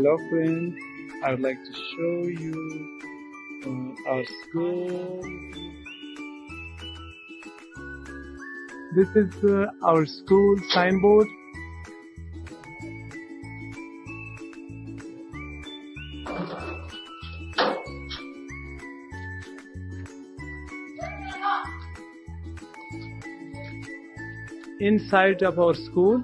Hello friends, I would like to show you our school. This is our school signboard. Inside of our school,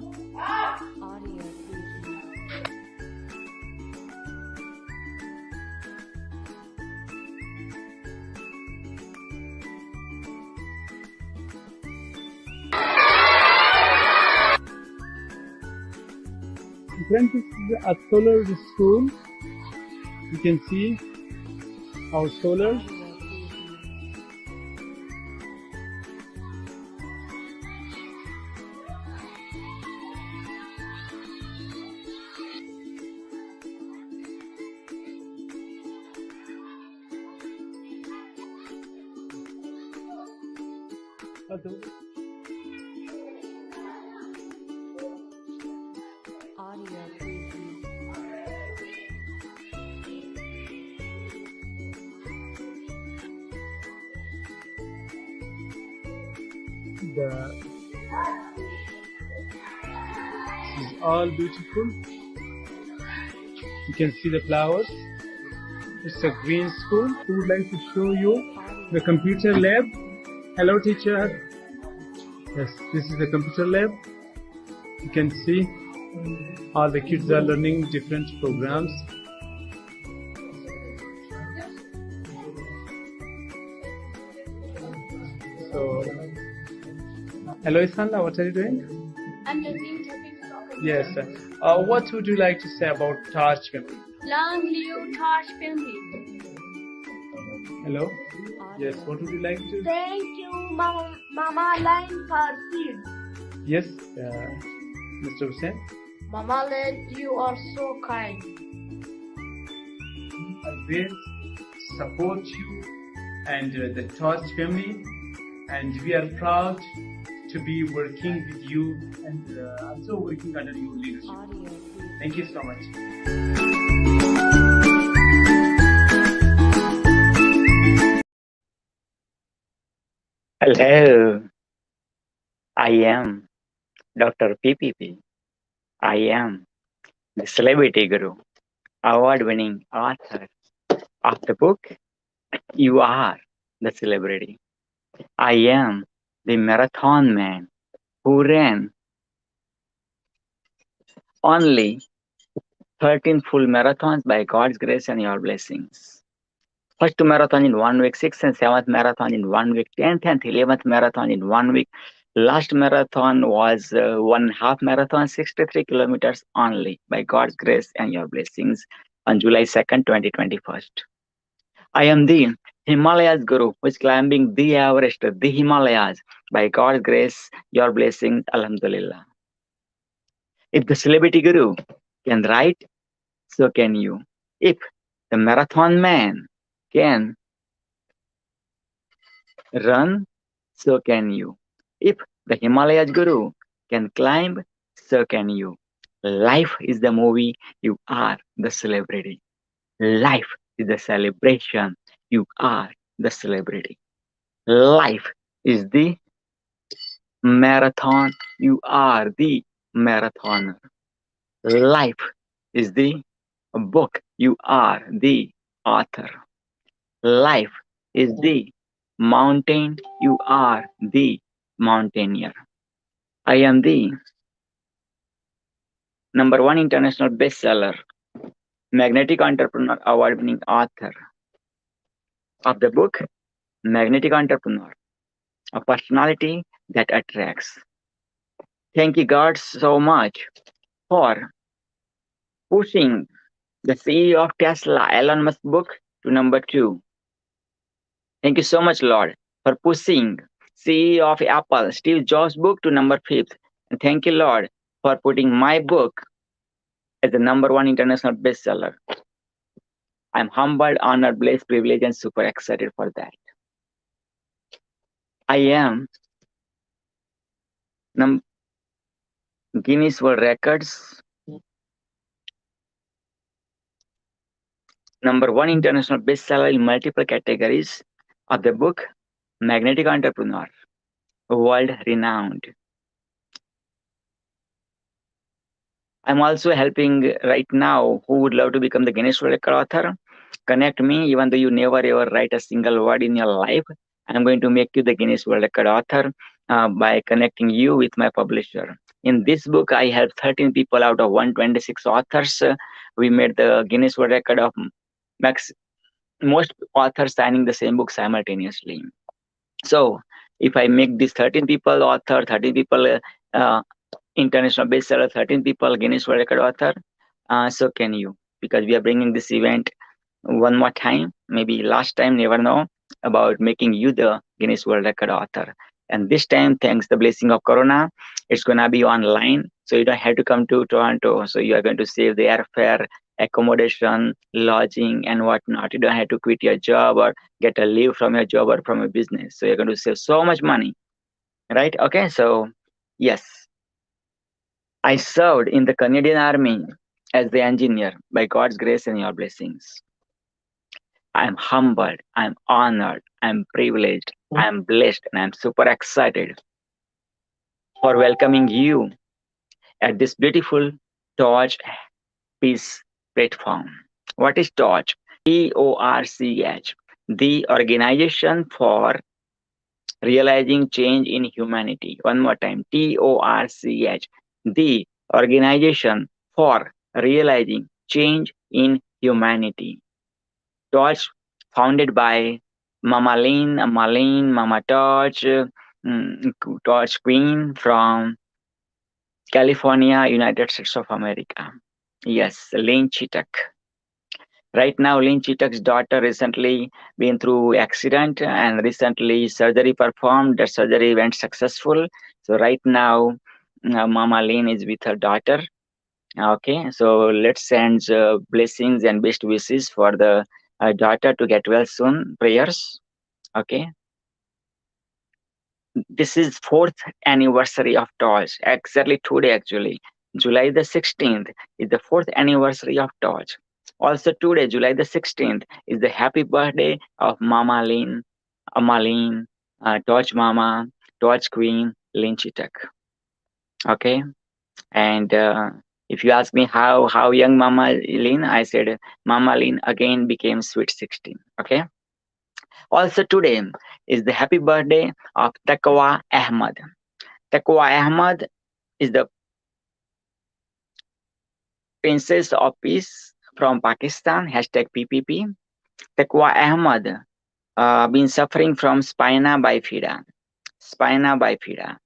friends, this is a solar school. You can see our solar. This is all beautiful. You can see the flowers. It's a green school. We would like to show you the computer lab. Hello teacher. Yes, this is the computer lab. You can see all the kids are learning different programs. So, hello Isanda, what are you doing? I'm learning typing properly. Yes. What would you like to say about Taj family? Long live Taj family. Hello? Yes, what would you like to? Thank you, Mama Line for seeds. Yes, Mr. Hussain. Mama Line, you are so kind. Always support you and the Taj family, and we are proud to be working with you and also working under your leadership. Thank you so much. Hello, I am Dr. PPP. I am the Celebrity Guru, award-winning author of the book You Are the Celebrity. I am the marathon man who ran only 13 full marathons by God's grace and your blessings. First marathon in 1 week, 6th and 7th marathon in 1 week, 10th and 11th marathon in 1 week. Last marathon was 1.5 marathon, 63 kilometers only by God's grace and your blessings on July 2nd, 2021. I am the Himalayas Guru, who is climbing the Everest, the Himalayas by God's grace, your blessings, Alhamdulillah. If the Celebrity Guru can write, so can you. If the marathon man can run, so can you. If the Himalayas Guru can climb, so can you. Life is the movie, you are the celebrity. Life is the celebration, you are the celebrity. Life is the marathon, you are the marathoner. Life is the book, you are the author. Life is the mountain, you are the mountaineer. I am the #1 international bestseller, Magnetic Entrepreneur Award-winning author of the book Magnetic Entrepreneur, a personality that attracts. Thank you, God, so much for pushing the CEO of Tesla, Elon Musk book to #2. Thank you so much, Lord, for pushing CEO of Apple, Steve Jobs book to #5. And thank you, Lord, for putting my book as the #1 international bestseller. I'm humbled, honored, blessed, privileged, and super excited for that. I am Guinness World Records #1 international bestseller in multiple categories of the book Magnetic Entrepreneur, world renowned. I'm also helping right now who would love to become the Guinness World Record author. Connect me, even though you never ever write a single word in your life. I'm going to make you the Guinness World Record author by connecting you with my publisher. In this book, I helped 13 people out of 126 authors. We made the Guinness World Record of most authors signing the same book simultaneously. So if I make this 13 people author, 13 people international bestseller, 13 people Guinness World Record author, so can you, because we are bringing this event one more time, maybe last time, never know, about making you the Guinness World Record author. And this time, thanks the blessing of Corona, it's gonna be online, so you don't have to come to Toronto. So you are going to save the airfare, accommodation, lodging, and whatnot. You don't have to quit your job or get a leave from your job or from a business. So you're going to save so much money, right? Okay, so yes, I served in the Canadian Army as the engineer by God's grace and your blessings. I'm humbled, I'm honored, I'm privileged, I'm blessed, and I'm super excited for welcoming you at this beautiful Torch Peace platform. What is Torch? TORCH, the organization for realizing change in humanity. One more time, TORCH, the organization for realizing change in humanity. Torch, founded by Mama Lynn, Mama Torch, Torch Queen from California, United States of America. Yes, Lynn Chitak. Right now, Lynn Chitak's daughter recently been through accident and recently surgery performed. The surgery went successful. So right now, Mama Lynn is with her daughter. Okay, so let's send blessings and best wishes for the daughter to get well soon. Prayers. Okay, this is 4th anniversary of Torch. Exactly today, actually, July the 16th is the 4th anniversary of Torch. Also today, July the 16th, is the happy birthday of Mama Lynn, Amalin, Torch Mama, Torch Queen, Lynn Chitak. Okay, and if you ask me how young Mama Lynn, I said Mama Lynn again became sweet 16. Okay. Also today is the happy birthday of Taqwa Ahmad. Taqwa Ahmad is the Princess of Peace from Pakistan. Hashtag PPP. Taqwa Ahmad been suffering from spina bifida. Spina bifida.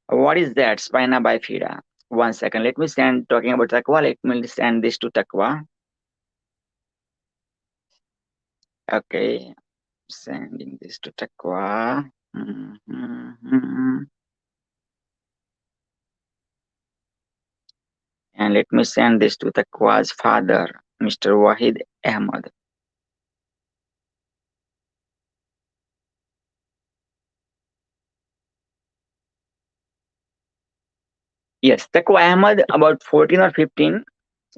What is that? Spina bifida. 1 second. Let me stand talking about Taqwa. Let me send this to Taqwa. Okay. Sending this to Taqwa. And let me send this to Taqwa's father, Mr. Wahid Ahmad. Yes, Taqwa Ahmad, about 14 or 15,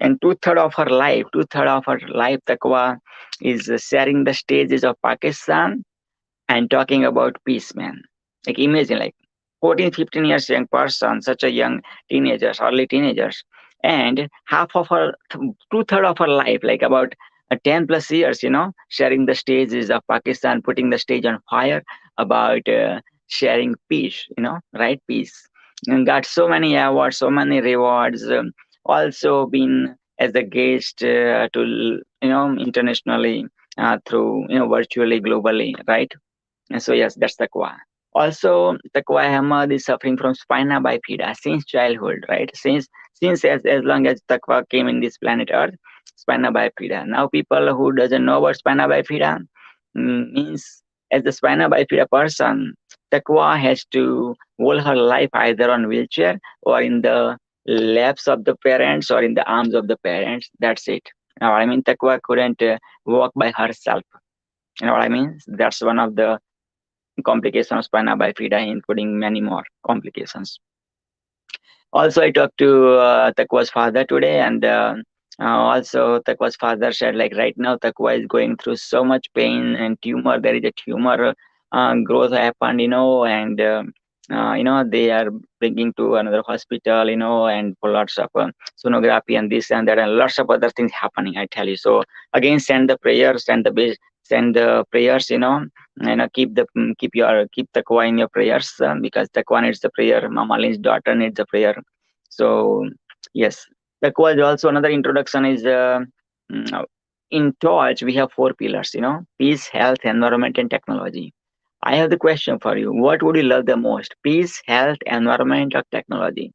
and two-thirds of her life, Taqwa is sharing the stages of Pakistan and talking about peace, man. Like imagine, like 14, 15 years young person, such a young teenagers, early teenagers, and half of her, two-thirds of her life, like about 10 plus years, sharing the stages of Pakistan, putting the stage on fire about sharing peace, right? Peace. And got so many awards, so many rewards, also been as a guest to, internationally through, virtually, globally, right? And so yes, that's Taqwa. Also, Taqwa Ahmad is suffering from spina bifida since childhood, right? Since as long as Taqwa came in this planet Earth, spina bifida. Now people who doesn't know about spina bifida means as the spina bifida person, Taqwa has to hold her life either on wheelchair or in the laps of the parents or in the arms of the parents. That's it. You know what I mean? Taqwa couldn't walk by herself. You know what I mean? That's one of the complications of spina bifida, including many more complications. Also, I talked to Taqwa's father today, and Also, Takwa's father said, like right now, Takwa is going through so much pain and tumor. There is a tumor growth happened, and they are bringing to another hospital, and for lots of sonography and this and that, and lots of other things happening. I tell you. So again, send the prayers, send the base, send the prayers, keep Takwa in your prayers because Takwa needs the prayer. Mama Lynn's daughter needs the prayer. So yes. That was also another introduction is mm, in Torch we have four pillars, peace, health, environment, and technology. I have the question for you. What would you love the most? Peace, health, environment, or technology?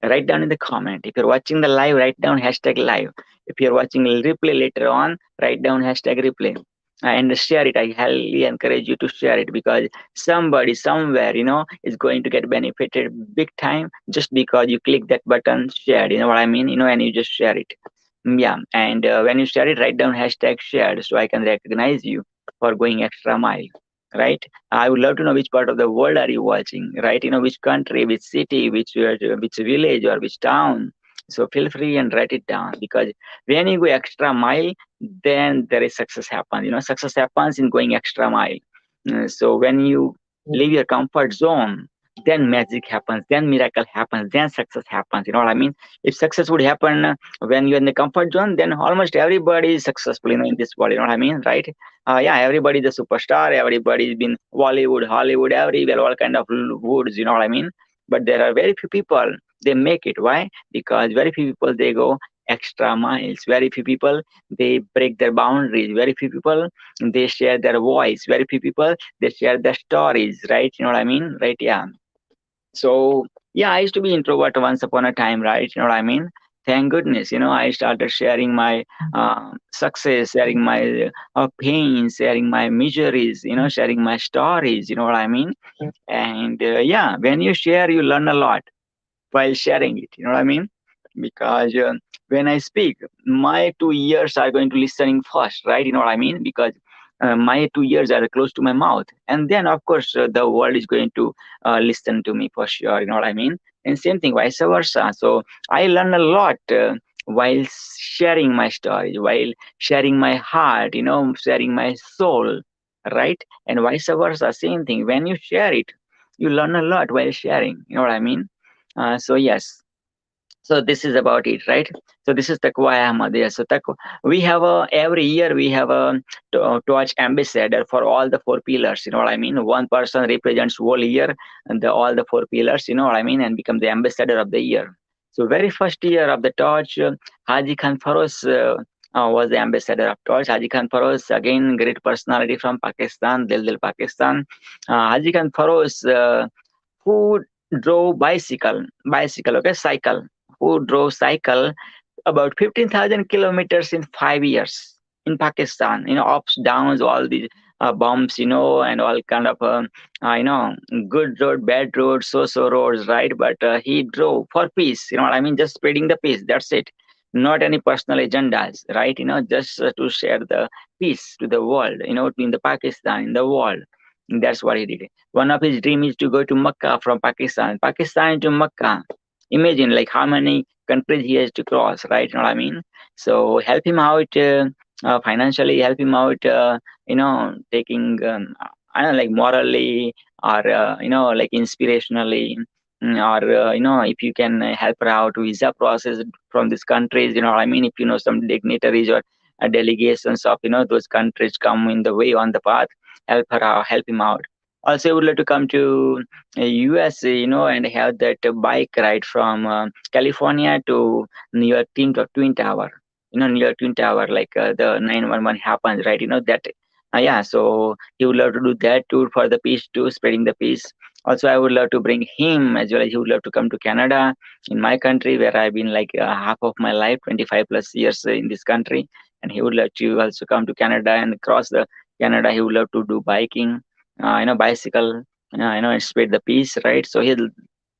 Write down in the comment. If you're watching the live, write down hashtag live. If you're watching replay later on, write down hashtag replay. And share it. I highly encourage you to share it because somebody somewhere, is going to get benefited big time just because you click that button shared. You know what I mean? And you just share it. Yeah. And when you share it, write down hashtag shared so I can recognize you for going extra mile. Right? I would love to know which part of the world are you watching, right? Which country, which city, which village or which town. So feel free and write it down because when you go extra mile, then there is success happens. Success happens in going extra mile. So when you leave your comfort zone, then magic happens, then miracle happens, then success happens. You know what I mean? If success would happen when you're in the comfort zone, then almost everybody is successful, in this world. You know what I mean, right? Yeah, everybody's a superstar. Everybody's been Bollywood, Hollywood, everywhere, all kind of woods. You know what I mean? But there are very few people they make it. Why? Because very few people they go extra miles. Very few people they break their boundaries. Very few people they share their voice. Very few people they share their stories. Right? You know what I mean? Right? Yeah. So yeah, I used to be introvert once upon a time, right? You know what I mean? Thank goodness, I started sharing my success, sharing my pain, sharing my miseries, sharing my stories. You know what I mean? And yeah, when you share, you learn a lot while sharing it. You know what I mean? Because when I speak, my 2 ears are going to listening first, right? You know what I mean? Because my 2 ears are close to my mouth, and then of course the world is going to listen to me for sure. You know what I mean? And same thing, vice versa. So I learn a lot while sharing my stories, while sharing my heart. Sharing my soul, right? And vice versa, same thing. When you share it, you learn a lot while sharing. You know what I mean? So yes, so this is about it, right? So this is Takwa Ahmadiyya. So we have every year we have a torch ambassador for all the four pillars. You know what I mean? One person represents whole year and all the four pillars. You know what I mean? And become the ambassador of the year. So very first year of the torch, Haji Khan Faroz was the ambassador of torch. Haji Khan Faroz, again great personality from Pakistan, Dil Pakistan. Haji Khan Faroz, who drove bicycle, okay, cycle, who drove cycle about 15,000 kilometers in 5 years in Pakistan, ups, downs, all these bumps, and all kind of, good road, bad road, so roads, right? But he drove for peace, you know what I mean? Just spreading the peace, that's it. Not any personal agendas, right? Just to share the peace to the world, in the Pakistan, in the world. That's what he did. One of his dream is to go to Mecca from Pakistan to Mecca. Imagine like how many countries he has to cross, right? You know what I mean? So help him out financially, help him out, taking, I don't know, like morally or, like inspirationally, or, if you can help her out visa process from these countries, you know what I mean? If you know some dignitaries or delegations of, those countries come in the way on the path, help her out, help him out. Also, I would like to come to US, and have that bike ride from California to New York Twin Tower. New York Twin Tower, like the 911 happens, right? That. Yeah, so he would love to do that tour for the peace too, spreading the peace. Also, I would love to bring him as well as he would love to come to Canada, in my country, where I've been like half of my life, 25 plus years in this country. And he would love to also come to Canada and cross the Canada. He would love to do biking, bicycle, and spread the peace, right? So he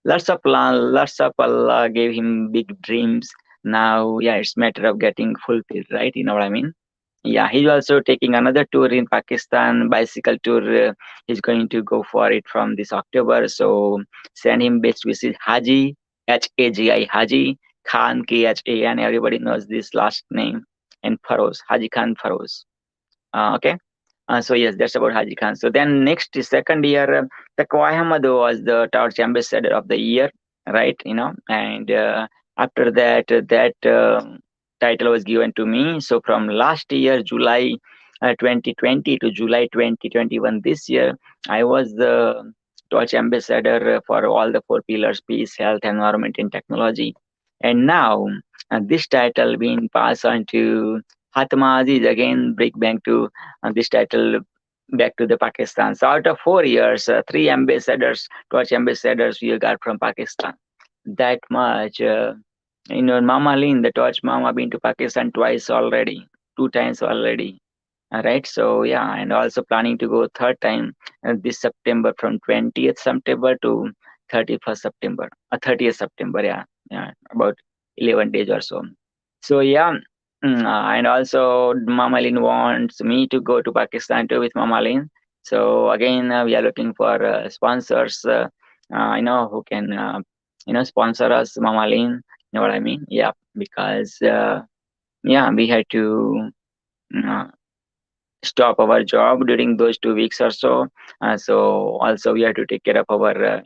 lots of plan, lots of Allah gave him big dreams. Now, yeah, it's matter of getting fulfilled, right? You know what I mean? Yeah, he's also taking another tour in Pakistan, bicycle tour. He's going to go for it from this October. So send him best wishes, Haji, Haji. Khan, Khan, everybody knows this last name, and Feroz, Haji Khan Feroz. Okay. So yes, that's about Haji Khan. So then next second year, Taqwa Ahmad was the Torch Ambassador of the Year, right? And after that, that title was given to me. So from last year, July 2020 to July 2021, this year, I was the Torch Ambassador for all the four pillars: peace, health, environment, and technology. And now this title being passed on to Hatma Aziz, again bring back to this title back to the Pakistan. So out of 4 years, three ambassadors, Torch ambassadors we got from Pakistan. That much, Mama Lin, the Torch Mama, been to Pakistan twice already, 2 times already. All right, so yeah, and also planning to go third time this September from 20th September to 31st September, 30th September, yeah, about 11 days or so. So yeah, and also Mama Lin wants me to go to Pakistan too with Mama Lin. So again, we are looking for sponsors, who can, sponsor us, Mama Lin. You know what I mean? Yeah, because yeah, we had to uh, stop our job during those 2 weeks or so. So also we have to take care of our,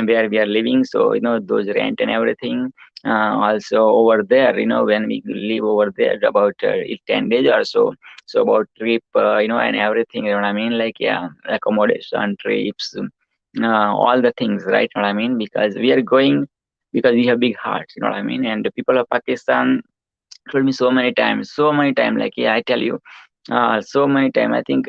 where we are living. So those rent and everything. Also over there, when we live over there about 10 days or so. So about trip, and everything. You know what I mean? Like yeah, accommodation, trips, all the things, right? You know what I mean? Because we are going because we have big hearts. You know what I mean? And the people of Pakistan told me so many times, like yeah, I tell you, so many times. I think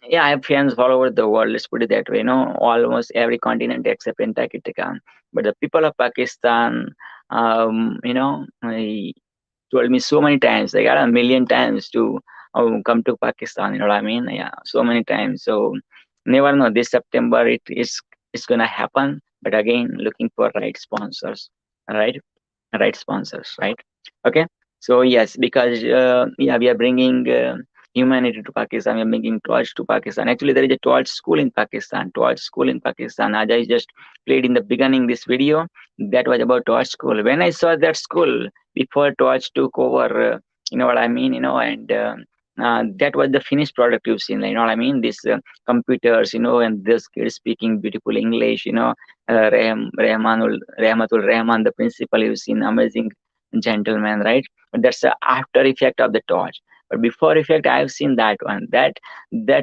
yeah, I have friends all over the world. Let's put it that way. Almost every continent except Antarctica. But the people of Pakistan, I told me so many times. They got a million times to come to Pakistan. You know what I mean? Yeah, so many times. So never know. This September it's gonna happen. But again, looking for right sponsors. Right, right sponsors. Right. Okay. So yes, because yeah, we are bringing humanity to Pakistan. We are bringing torch to Pakistan. Actually, there is a torch school in Pakistan. Torch school in Pakistan. As I just played in the beginning this video, that was about torch school. When I saw that school before torch took over, you know what I mean. And that was the finished product you've seen. You know what I mean. These computers, and this kid speaking beautiful English. Rahmatul Rahman, the principal. You've seen amazing gentleman, right? But that's the after effect of the torch. But before effect, I've seen that one. That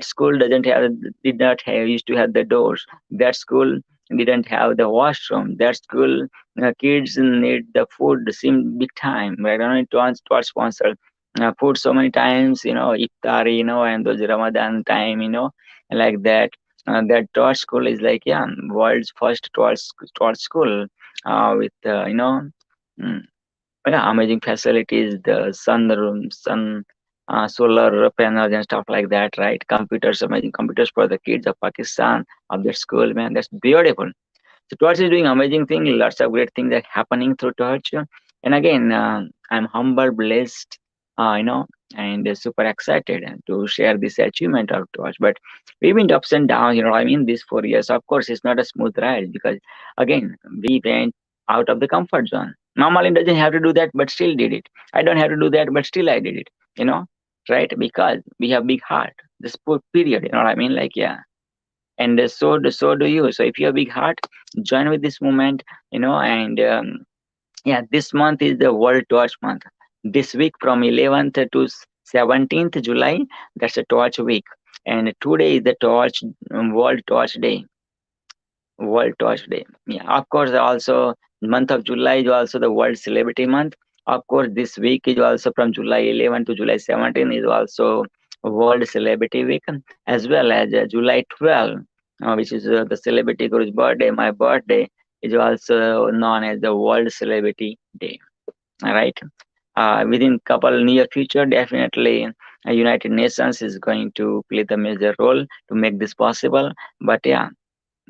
school did not have used to have the doors. That school didn't have the washroom. That school kids need the food same big time. Right? I don't know to sponsor food so many times. Iftari, and those Ramadan time. Like that. That torch school is like yeah, world's first torch school with mm, yeah, amazing facilities, the sun room, sun solar panels and stuff like that, right? Computers, amazing computers for the kids of Pakistan, of their school, man. That's beautiful. So Torch is doing amazing thing. Lots of great things are happening through Torch. And again, I'm humble, blessed, and super excited to share this achievement of Torch. But we've been ups and downs, you know what I mean, these 4 years. Of course, it's not a smooth ride because, again, we went out of the comfort zone. Normally doesn't have to do that, but still did it. I don't have to do that, but still I did it, right? Because we have big heart. This period, you know what I mean? Like, yeah. And so do you. So if you have big heart, join with this movement, and yeah, this month is the World Torch Month. This week from 11th to 17th July, that's a Torch week. And today is the World Torch Day. World Torch Day. Yeah, of course, also month of July is also the World Celebrity Month. Of course, this week is also from July 11 to July 17 is also World Celebrity Week, as well as July 12, which is the celebrity guru's birthday. My birthday is also known as the World Celebrity Day. All right. Within couple near future, definitely United Nations is going to play the major role to make this possible. But yeah,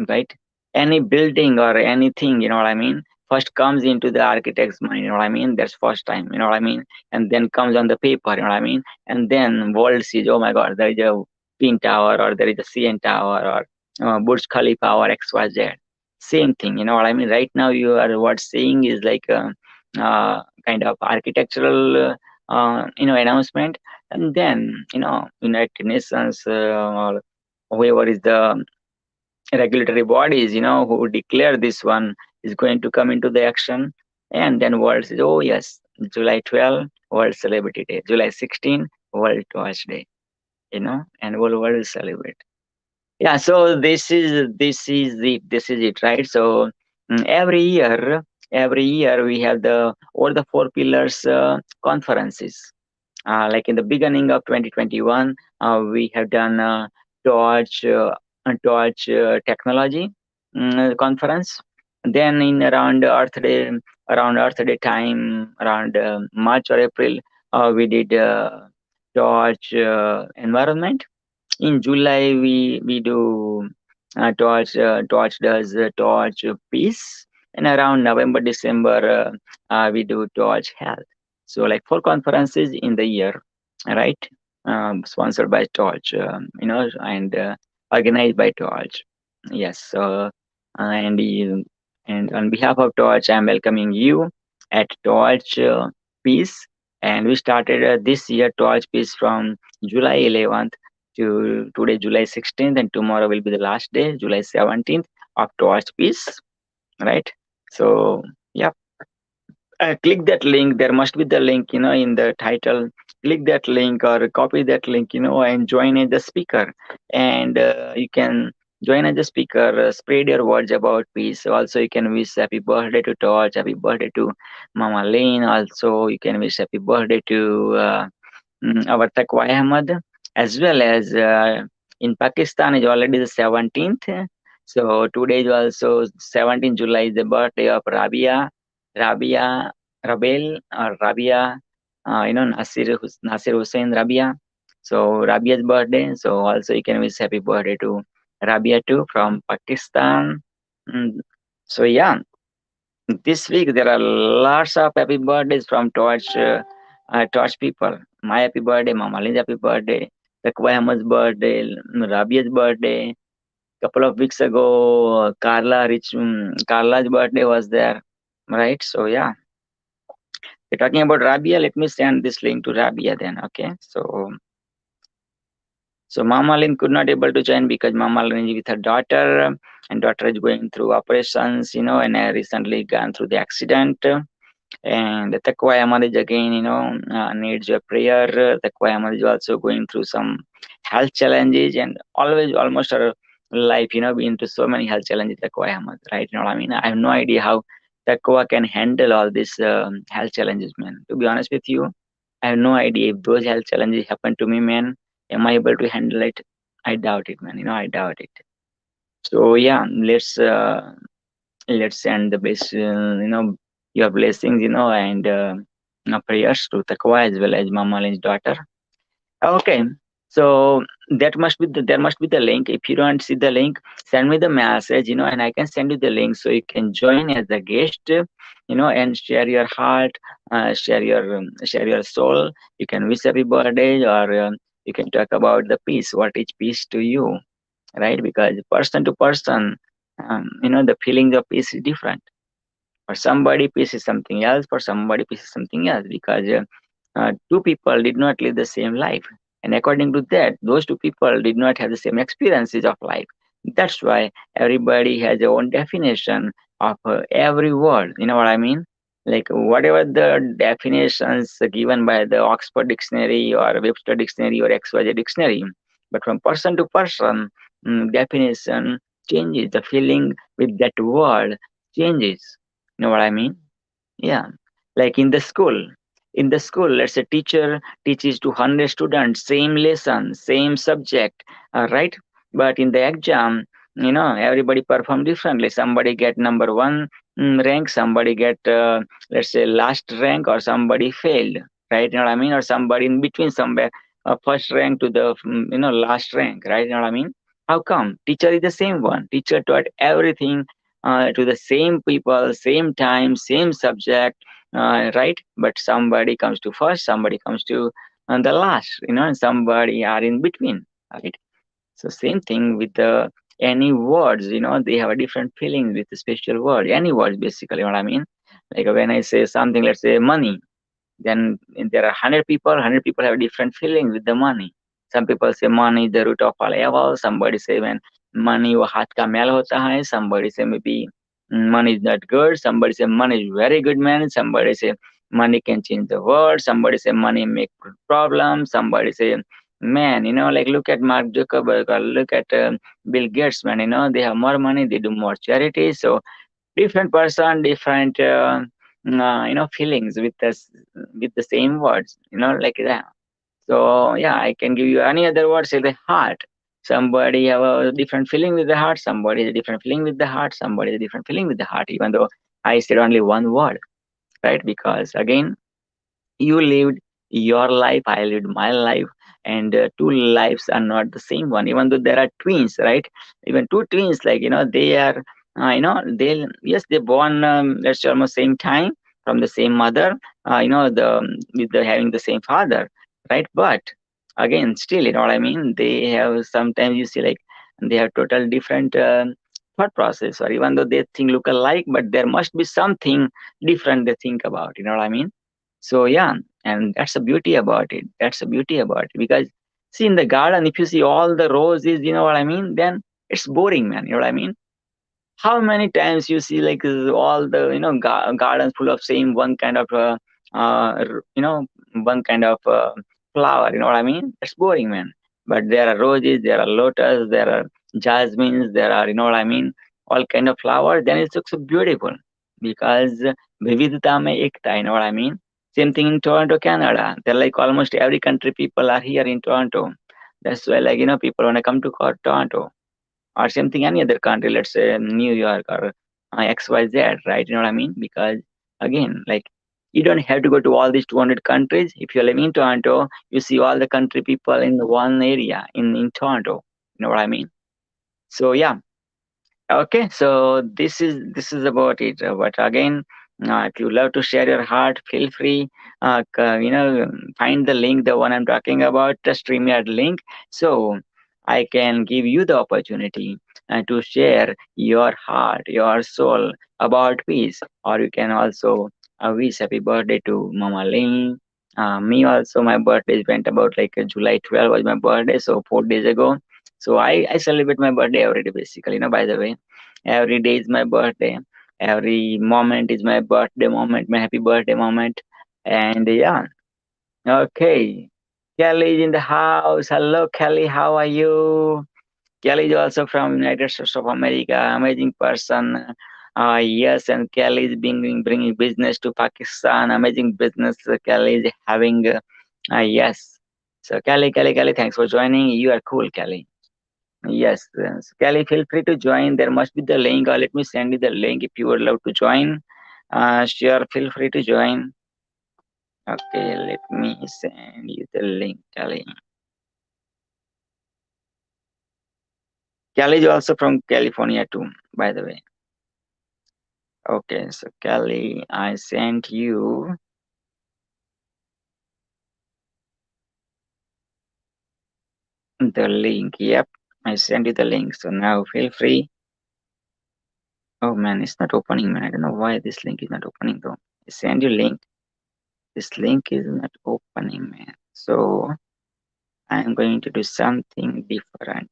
right, any building or anything, you know what I mean, first comes into the architect's mind, you know what I mean, that's first time, you know what I mean, and then comes on the paper, you know what I mean, and then world sees, oh my god, there is a Twin Tower or there is a CN Tower or Burj Khalifa or XYZ. Same thing, you know what I mean? Right now, you are what saying is like a kind of architectural, announcement, and then United Nations or whoever is the regulatory bodies, who declare this one is going to come into the action, and then world says, oh yes, July 12, World Celebrity Day, July 16, World Torch Day, and whole world will celebrate. Yeah, so this is it, right? So every year we have the all the four pillars conferences. Like in the beginning of 2021, we have done torch torch technology conference. Then in around Earth Day time, around March or April, we did torch environment. In July, we do torch does torch peace, and around November December we do torch health. So like four conferences in the year, right? Sponsored by Torch, and organized by Torch. Yes. So and on behalf of Torch, I'm welcoming you at Torch Peace, and we started this year Torch Peace from July 11th to today, July 16th, and tomorrow will be the last day, July 17th, of Torch Peace, right? So, yeah, click that link. There must be the link, in the title. Click that link or copy that link, and join as the speaker. And you can join as a speaker, spread your words about peace. Also, you can wish happy birthday to Torch, happy birthday to Mama Lane. Also, you can wish happy birthday to our Taqwa Ahmad, as well as in Pakistan is already the 17th. So today is also 17th July is the birthday of Rabia Rabel or Rabia, Nasir Hussain Rabia. So Rabia's birthday. So also you can wish happy birthday to Rabia too from Pakistan. Mm, So yeah, this week there are lots of happy birthdays from Torch people. My happy birthday, Mama Lin's happy birthday, Taqwa Ahmad's birthday, Rabia's birthday. Couple of weeks ago, Carla's birthday was there, right? So yeah, we're talking about Rabia. Let me send this link to Rabia then. Okay, so Mama Lynn could not able to join because Mama Lynn is with her daughter, and daughter is going through operations, and I recently gone through the accident. And the Taqwa Ahmad is again, needs your prayer. Taqwa Ahmad is also going through some health challenges, and always almost her life, been through so many health challenges. Taqwa Ahmad, right? You know what I mean? I have no idea how Taqwa can handle all these health challenges, man. To be honest with you, I have no idea if those health challenges happen to me, man. Am I able to handle it? I doubt it, man. I doubt it. So yeah, let's send the best, your blessings, and prayers to Taqwa as well as Mama Ali's daughter. Okay, so there must be the link. If you don't see the link, send me the message, and I can send you the link so you can join as a guest, and share your heart, share your soul. You can wish happy birthday, or you can talk about the peace. What is peace to you, right? Because person to person, the feeling of peace is different. For somebody, peace is something else. For somebody, peace is something else, because two people did not live the same life, and according to that, those two people did not have the same experiences of life. That's why everybody has their own definition of every word. You know what I mean? Like whatever the definitions given by the Oxford Dictionary or Webster Dictionary or XYZ Dictionary, but from person to person, definition changes. The feeling with that word changes. You know what I mean? Yeah. Like in the school, let's say teacher teaches to 100 students, same lesson, same subject, right? But in the exam, everybody perform differently. Somebody get number one rank, somebody get, let's say, last rank, or somebody failed, right? You know what I mean? Or somebody in between somewhere, first rank to the, last rank, right? You know what I mean? How come? Teacher is the same one. Teacher taught everything to the same people, same time, same subject, right? But somebody comes to first, somebody comes to the last, and somebody are in between, right? So same thing with the any words, they have a different feeling with a special word. Any words, basically, what I mean. Like when I say something, let's say money, then there are 100 people have different feelings with the money. Some people say money is the root of all evil. Somebody say when money wo haath ka mail hota hai. Somebody say maybe money is not good. Somebody say money is very good man. Somebody say money can change the world. Somebody say money make problems. Somebody say man, like look at Mark Zuckerberg or look at Bill Gates, man. They have more money, they do more charity. So different person, different feelings with this, with the same words, like that. So yeah, I can give you any other words, say the heart. Somebody have a different feeling with the heart, somebody has a different feeling with the heart, somebody has a different feeling with the heart, even though I said only one word, right? Because again, you lived your life, I lived my life, and two lives are not the same one, even though there are twins, right? Even two twins, like they are they, yes, they born, let's say almost same time from the same mother, the with the having the same father, right? But again, still, what I mean, they have, sometimes you see like they have total different thought process, or even though they think look alike, but there must be something different they think about, what I mean. So yeah, and that's the beauty about it. That's the beauty about it. Because see, in the garden, if you see all the roses, what I mean, then it's boring, man. You know what I mean? How many times you see like all the gardens full of same one kind of one kind of flower. You know what I mean? It's boring, man. But there are roses, there are lotus, there are jasmines, there are, what I mean, all kind of flowers. Then it looks so beautiful because vividta mein ekta. You know what I mean? Same thing in Toronto, Canada. They're like almost every country people are here in Toronto. That's why, like, people want to come to Toronto, or same thing any other country, let's say New York or XYZ, right? You know what I mean? Because again, like, you don't have to go to all these 200 countries. If you're living in Toronto, you see all the country people in one area in Toronto. You know what I mean? So yeah. Okay, so this is about it. But again, if you love to share your heart, feel free. Find the link, the one I'm talking about, the StreamYard link. So I can give you the opportunity to share your heart, your soul about peace, or you can also wish happy birthday to Mama Ling. Me also, my birthday went about like July 12 was my birthday, so 4 days ago. So I celebrate my birthday every day, basically. By the way, every day is my birthday. Every moment is my birthday moment, my happy birthday moment. And yeah, okay. Kelly is in the house. Hello, Kelly. How are you? Kelly is also from United States of America. Amazing person. Yes, and Kelly is bringing business to Pakistan. Amazing business. Kelly is having. Yes. So Kelly, thanks for joining. You are cool, Kelly. Yes, Kelly, feel free to join. There must be the link, or let me send you the link if you would love to join. Sure, feel free to join. Okay, let me send you the link, Kelly. Kelly is also from California too, by the way. Okay, so Kelly, I sent you the link. Yep, I sent you the link. So now feel free. Oh man, it's not opening, man. I don't know why this link is not opening though. I send you link. This link is not opening, man. So I'm going to do something different.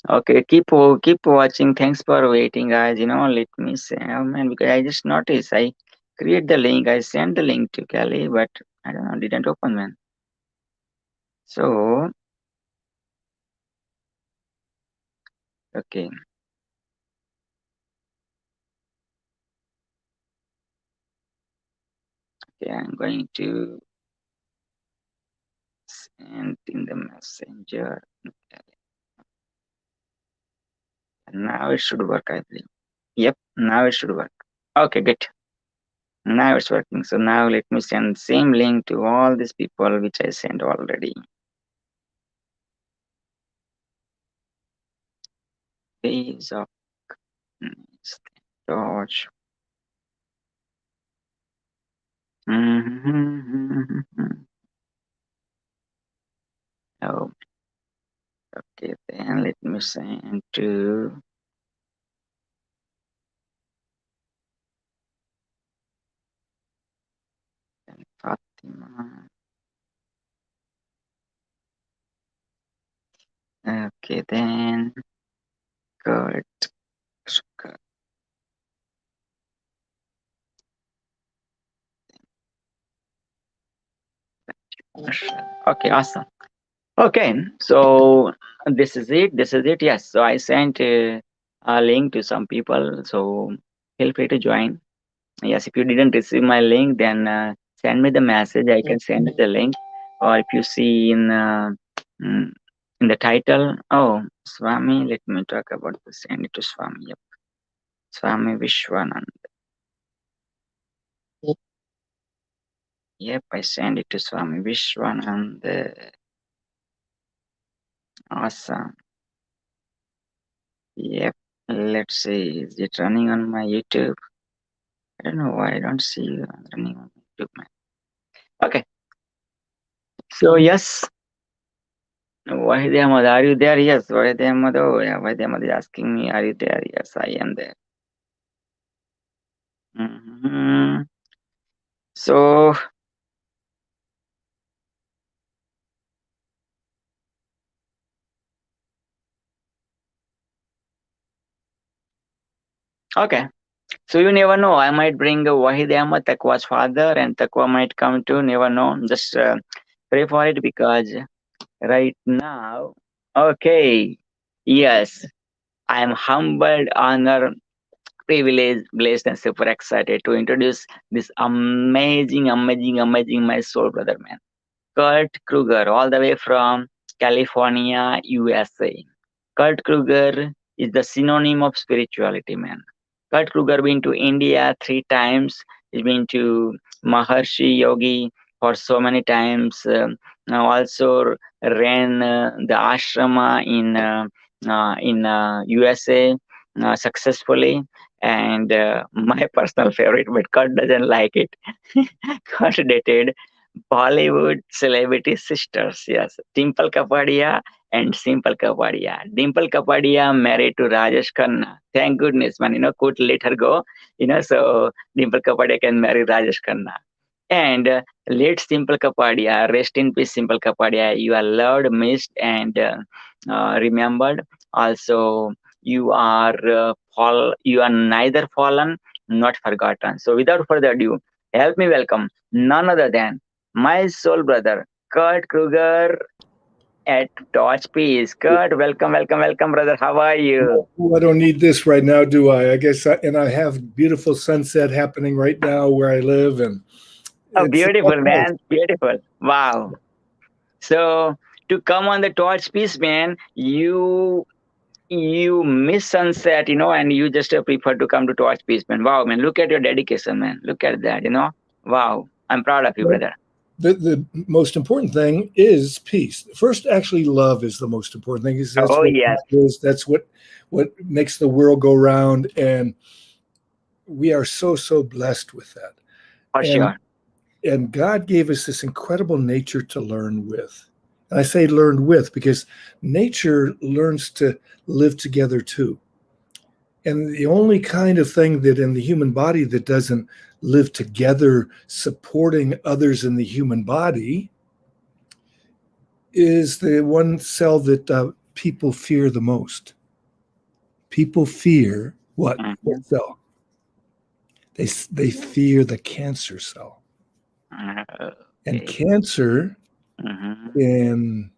Okay, keep watching. Thanks for waiting, guys. Let me say, oh man, because I just noticed I create the link, I sent the link to Kelly, but I don't know, didn't open, man. So okay, okay, I'm going to send in the messenger. Okay. Now it should work, I believe. Yep, now it should work. Okay, good. Now it's working. So now let me send same link to all these people which I sent already. Days of George. Oh, Okay, then let me send to Fatima. Okay, then good. Okay, awesome. Okay, so this is it. This is it. Yes. So I sent a link to some people. So feel free to join. Yes, if you didn't receive my link, then send me the message. I can send you the link. Or if you see mm, in the title, oh, Swami, let me talk about this. Send it to Swami. Yep. Swami Vishwanand. Yep, I send it to Swami Vishwanand. Awesome. Yep. Let's see. Is it running on my YouTube? I don't know why I don't see you running on YouTube, man. Okay. So yes, Wahid Ahmad, are you there? Yes, Wahid Ahmad. Oh, yeah, Wahid Ahmad is asking me, are you there? Yes, I am there. So, okay. So you never know. I might bring Wahid Ahmad, Taqwa's father, and Taqwa might come too. Never know. Just pray for it because right now, okay, yes, I am humbled, honored, privileged, blessed, and super excited to introduce this amazing, my soul brother, man. Kurt Kruger, all the way from California, USA. Kurt Kruger is the synonym of spirituality, man. Kurt Kruger been to India 3 times. He's been to Maharshi Yogi for so many times. Now also ran the ashrama in USA successfully. And my personal favorite, but Kurt doesn't like it. Kurt dated Bollywood celebrity sisters, yes, Dimple Kapadia and Simple Kapadia. Dimple Kapadia married to Rajesh Khanna. Thank goodness, man. Could let her go. So Dimple Kapadia can marry Rajesh Khanna. And late Simple Kapadia, rest in peace, Simple Kapadia. You are loved, missed, and remembered. Also, you are neither fallen, not forgotten. So, without further ado, help me welcome none other than my soul brother, Kurt Kruger at Torch Peace. Kurt, welcome, brother. How are you? Oh, I don't need this right now, do I? I guess, and I have beautiful sunset happening right now where I live, and Oh, it's beautiful, man. Beautiful. Wow. So, to come on the Torch Peace, man, you miss sunset, and you just prefer to come to Torch Peace, man. Wow, man. Look at your dedication, man. Look at that. Wow. I'm proud of you, brother. the most important thing is peace. First, actually, love is the most important thing. Is that's Oh, what yes. is. That's what makes the world go round, and we are so blessed with that. For sure. And God gave us this incredible nature to learn with. And I say learn with because nature learns to live together too. And the only kind of thing that in the human body that doesn't live together, supporting others in the human body, is the one cell that people fear the most. People fear what? Mhm. What cell? They fear the cancer cell. And cancer can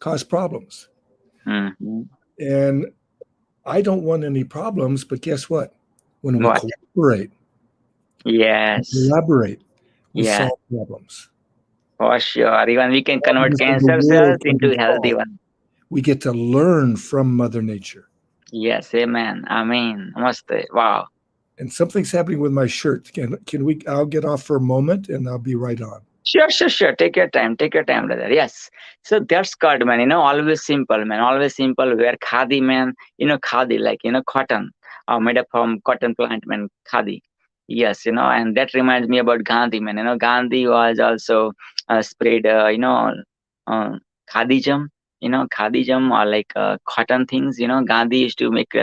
cause problems. And I don't want any problems, but guess what? When we cooperate, collaborate, we solve problems. For sure. Even we can convert cancer cells into healthy ones. We get to learn from Mother Nature. Yes, amen. Amen. Namaste. Wow. And something's happening with my shirt. Can we? I'll get off for a moment and I'll be right on. Sure. Take your time, brother. Yes. So that's good, man. Always simple, man. Always simple. Wear khadi, man. Khadi, like, cotton, made up from cotton plant, man. Khadi. Yes, and that reminds me about Gandhi, man. Gandhi was also spread, Khadijam, khadijam or like cotton things. Gandhi used to make.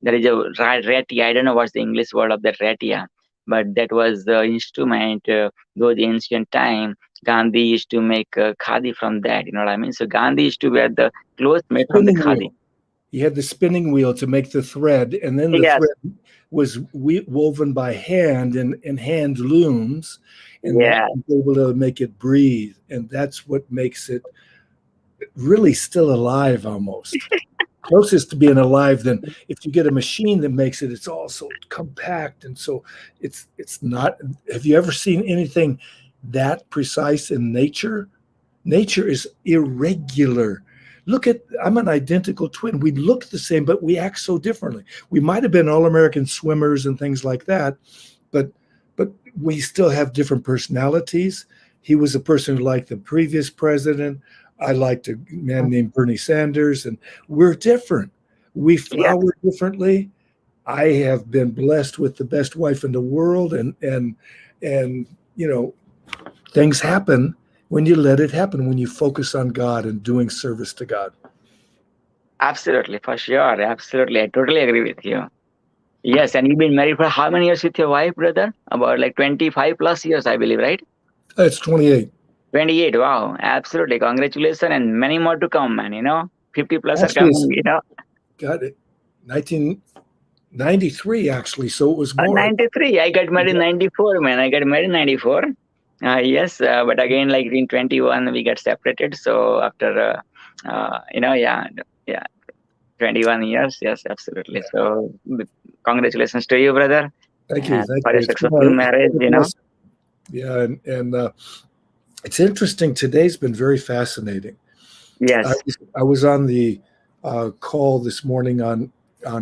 There is a ratia. I don't know what's the English word of that ratia, but that was the instrument. Those ancient time, Gandhi used to make khadi from that. You know what I mean? So Gandhi used to wear the clothes made from the Spinning khadi. wheel. He had the spinning wheel to make the thread, and then the Yes. thread was woven by hand in hand looms, and Yeah. that was able to make it breathe, and that's what makes it really still alive almost. Closest to being alive than if you get a machine that makes it, it's all so compact and so it's not. Have you ever seen anything that precise in nature? Nature is irregular. Look at, I'm an identical twin. We look the same, but we act so differently. We might have been all-American swimmers and things like that, but we still have different personalities. He was a person who liked the previous president. I liked a man named Bernie Sanders, and we're different. We flower differently. I have been blessed with the best wife in the world, and things happen when you let it happen, when you focus on God and doing service to God. Absolutely, for sure. Absolutely. I totally agree with you. Yes, and you've been married for how many years with your wife, brother? About like 25 plus years, I believe, right? It's 28. 28. Wow. Absolutely. Congratulations, and many more to come, man. 50 plus Actually, are coming, Got it. 1993, actually, so it was more. 93. I got married in 94, man. I got married in 94. Yes, but again, like in 21, we got separated. So after, 21 years. Yes, absolutely. Yeah. So congratulations to you, brother. Thank you. For a successful marriage, Yeah, and it's interesting. Today's been very fascinating. Yes. I was on the call this morning on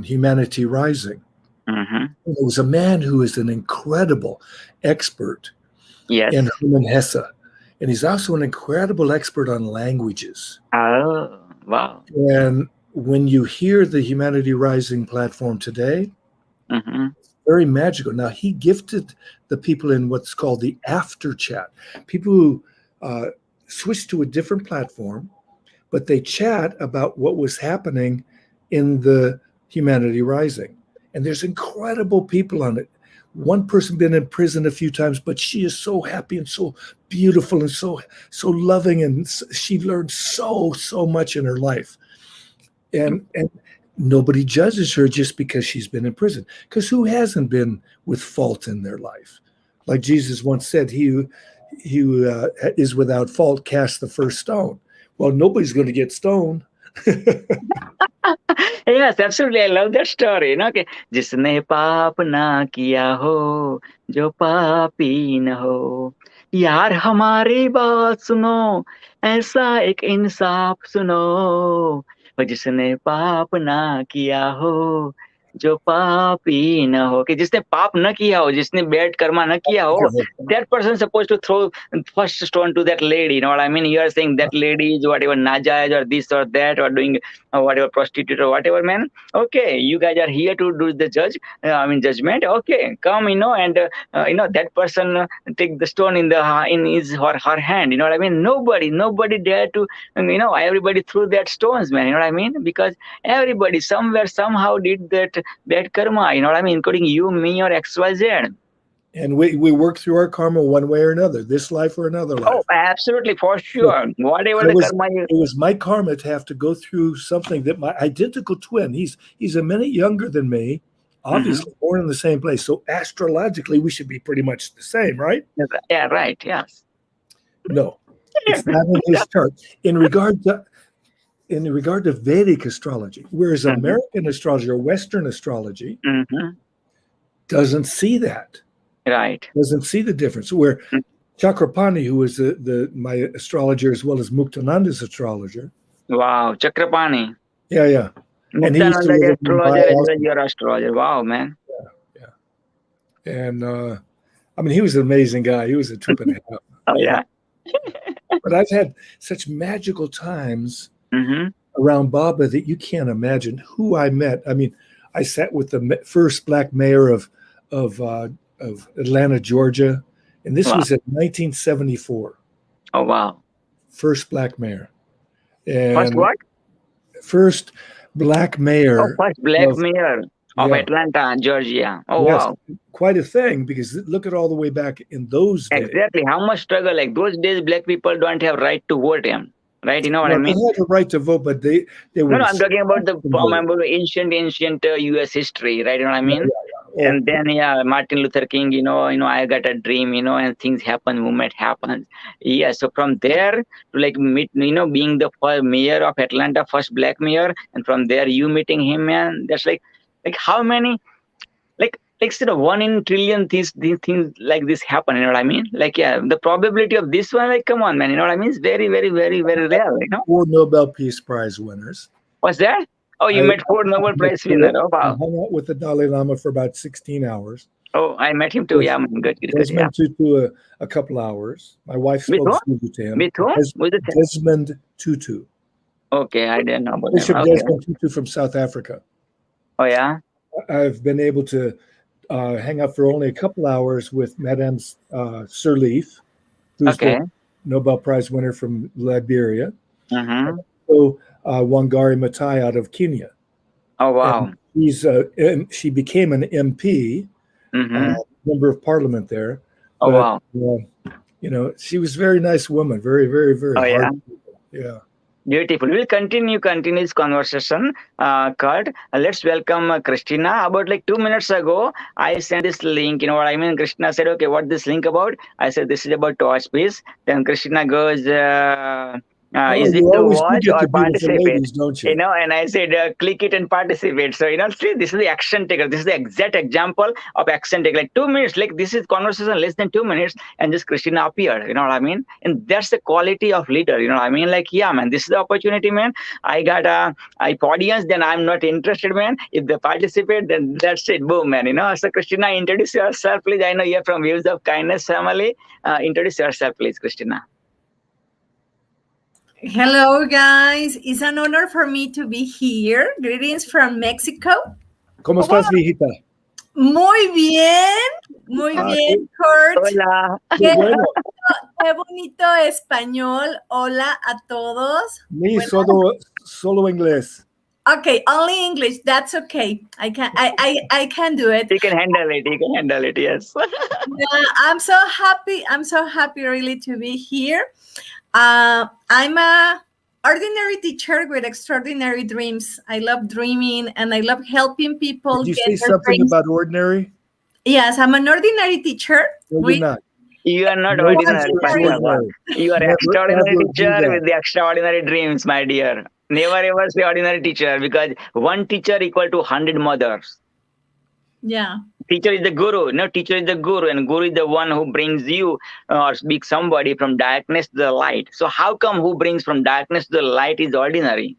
Humanity Rising. Mm-hmm. There was a man who is an incredible expert Yes. in Hermann Hesse, and he's also an incredible expert on languages. Oh, wow. And when you hear the Humanity Rising platform today, Mm-hmm. it's very magical. Now, he gifted the people in what's called the after chat, people who switch to a different platform, but they chat about what was happening in the Humanity Rising. And there's incredible people on it. One person been in prison a few times, but she is so happy and so beautiful and so loving, and she learned so much in her life. And nobody judges her just because she's been in prison. Because who hasn't been with fault in their life? Like Jesus once said, he who is without fault cast the first stone. Well, nobody's going to get stoned. Yes, absolutely. I love that story. कि जिसने पाप ना किया हो, जो पापी न हो, यार हमारी बात सुनो, ऐसा एक इंसाफ सुनो, और जिसने पाप ना किया हो, जो पापी न हो, कि जिसने पाप न किया हो, जिसने बैड कर्मा न किया हो, that person is supposed to throw first stone to that lady. You know what I mean? You are saying that lady is whatever najayaj or this or that or doing whatever prostitute or whatever, man. Okay, you guys are here to do the judgment. Okay, come, and that person take the stone in his or her hand. You know what I mean? Nobody dare to, everybody threw that stones, man. You know what I mean? Because everybody somewhere somehow did that bad karma. You know what I mean? Including you, me, or XYZ. And we work through our karma one way or another, this life or another life. Oh, absolutely, for sure. Whatever the karma you... It was my karma to have to go through something that my identical twin, he's a minute younger than me, obviously born in the same place. So astrologically, we should be pretty much the same, right? Yeah, right, yes. No, it's not in his chart. In regard to Vedic astrology, whereas American astrology or Western astrology doesn't see that. Right. Doesn't see the difference. Where Chakrapani, who is my astrologer as well as Muktananda's astrologer. Wow, Chakrapani. Yeah. And he used to live in Mumbai. Your astrologer. Wow, man. Yeah. And he was an amazing guy. He was a trip and a half. Oh, yeah. But I've had such magical times around Baba that you can't imagine who I met. I mean, I sat with the first black mayor of Atlanta, Georgia, and this was in 1974. Oh, wow. First black mayor. First And what? first black Oh, mayor first black of, mayor of yeah, Atlanta, Georgia. Oh, yes, wow. quite a thing, because look at all the way back in those days. Exactly. How much struggle? Like those days, black people don't have right to vote him. Right? You know what I No, they mean? had the right to vote, but they No, were no, I'm talking about the voting. ancient US history, right? You know what I Yeah, mean? Oh, And then yeah, Martin Luther King, I got a dream, and things happen, movement happens. Yeah, so from there to like meet, being the first mayor of Atlanta, first black mayor, and from there you meeting him, man. That's like how many, like sort of 1 in 1 trillion these things like this happen. You know what I mean? Like yeah, the probability of this one, like come on, man. You know what I mean? It's very, very, very, very rare. 4 Nobel Peace Prize winners. What's that? Oh, you met 4 Nobel Prize winner. Oh I wow. hung out with the Dalai Lama for about 16 hours. Oh, I met him too. With Yeah, man, good, yeah. Desmond Tutu a couple hours. My wife With spoke who? Zulu to him. With whom? With the Desmond Tutu. Okay, I didn't know about Bishop him. Okay. Desmond Tutu from South Africa. Oh yeah. I've been able to hang out for only a couple hours with Madame Sirleaf, who's Okay. the Nobel Prize winner from Liberia. Mm-hmm. So Wangari Maathai out of Kenya. Oh wow. And she became an MP, Mm-hmm. member of parliament there. Oh But, wow. she was a very nice woman, very, very, very Oh yeah. hard. Yeah. Beautiful. We'll continue this conversation, Kurt. Let's welcome Christina. About like 2 minutes ago, I sent this link. You know what I mean? Christina said, "Okay, what this link about?" I said, "This is about Torchbees." Then Christina goes, "Is it you to always do watch get or the beautiful participate?" ladies, don't you? And I said, "Click it and participate." So see, this is the action taker. This is the exact example of action taker. Like 2 minutes, like this is conversation less than 2 minutes, and just Christina appeared. You know what I mean? And that's the quality of leader. You know what I mean? Like, yeah, man, this is the opportunity, man. I got a audience, then I'm not interested, man. If they participate, then that's it. Boom, man. So Christina, introduce yourself, please. I know you're from Waves of Kindness family. Introduce yourself, please, Christina. Hello, guys. It's an honor for me to be here. Greetings from Mexico. ¿Cómo estás, viejita? Muy bien. Muy bien, Kurt. Hola. Qué bueno. Qué bonito español. Hola a todos. Me solo inglés. Okay, only English. That's okay. I can do it. You can handle it. You can handle it. Yes. Yeah, I'm so happy. I'm so happy really to be here. I'm a ordinary teacher with extraordinary dreams. I love dreaming and I love helping people. Did you get say their something dreams. about ordinary? Yes, I'm an ordinary teacher. No, you're not. You are not No, ordinary. extraordinary. You are Never, extraordinary ever do teacher that. with the extraordinary dreams, my dear. Never ever say ordinary teacher, because one teacher equal to 100 mothers. Yeah. Teacher is the guru. No, teacher is the guru, and guru is the one who brings you or speaks somebody from darkness to the light. So how come who brings from darkness to the light is ordinary?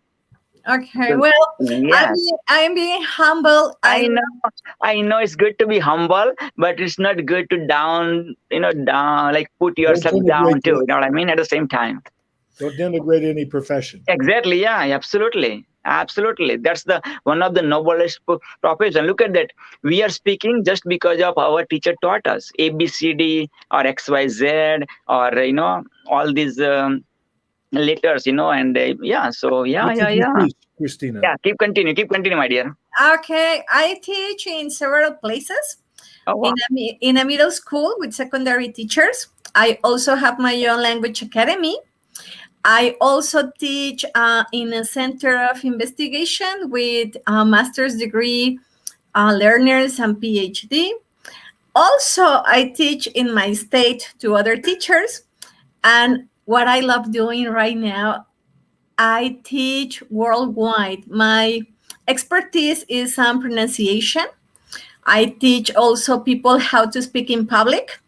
Okay. Well, Yeah. I'm being humble. I know it's good to be humble, but it's not good to down, like put yourself Don't down denigrate too. You know what I mean? At the same time. Don't denigrate any profession. Exactly. Yeah. Absolutely. Absolutely. That's one of the noblest profession. Look at that. We are speaking just because of our teacher taught us ABCD or XYZ or all these letters. And yeah. So yeah. What did you teach, Christina? Yeah. Keep continue, my dear. Okay. I teach in several places. Oh, wow. In a middle school with secondary teachers. I also have my own language academy. I also teach in a center of investigation with a master's degree learners and PhD. Also, I teach in my state to other teachers. And what I love doing right now, I teach worldwide. My expertise is on pronunciation. I teach also people how to speak in public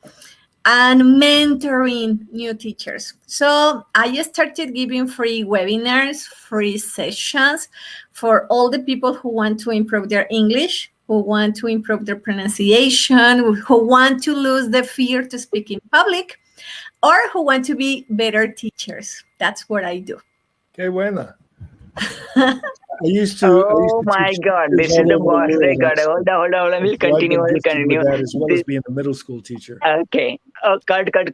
and mentoring new teachers. So I started giving free webinars, free sessions for all the people who want to improve their English, who want to improve their pronunciation, who want to lose the fear to speak in public, or who want to be better teachers. That's what I do. Qué buena. used to Oh my teach God, kids this is all the over the birthday world, card. actually. Hold on. We'll So I've continue. been We'll gifted with continue. that as well as This, being a middle school teacher. okay. Oh, cut. And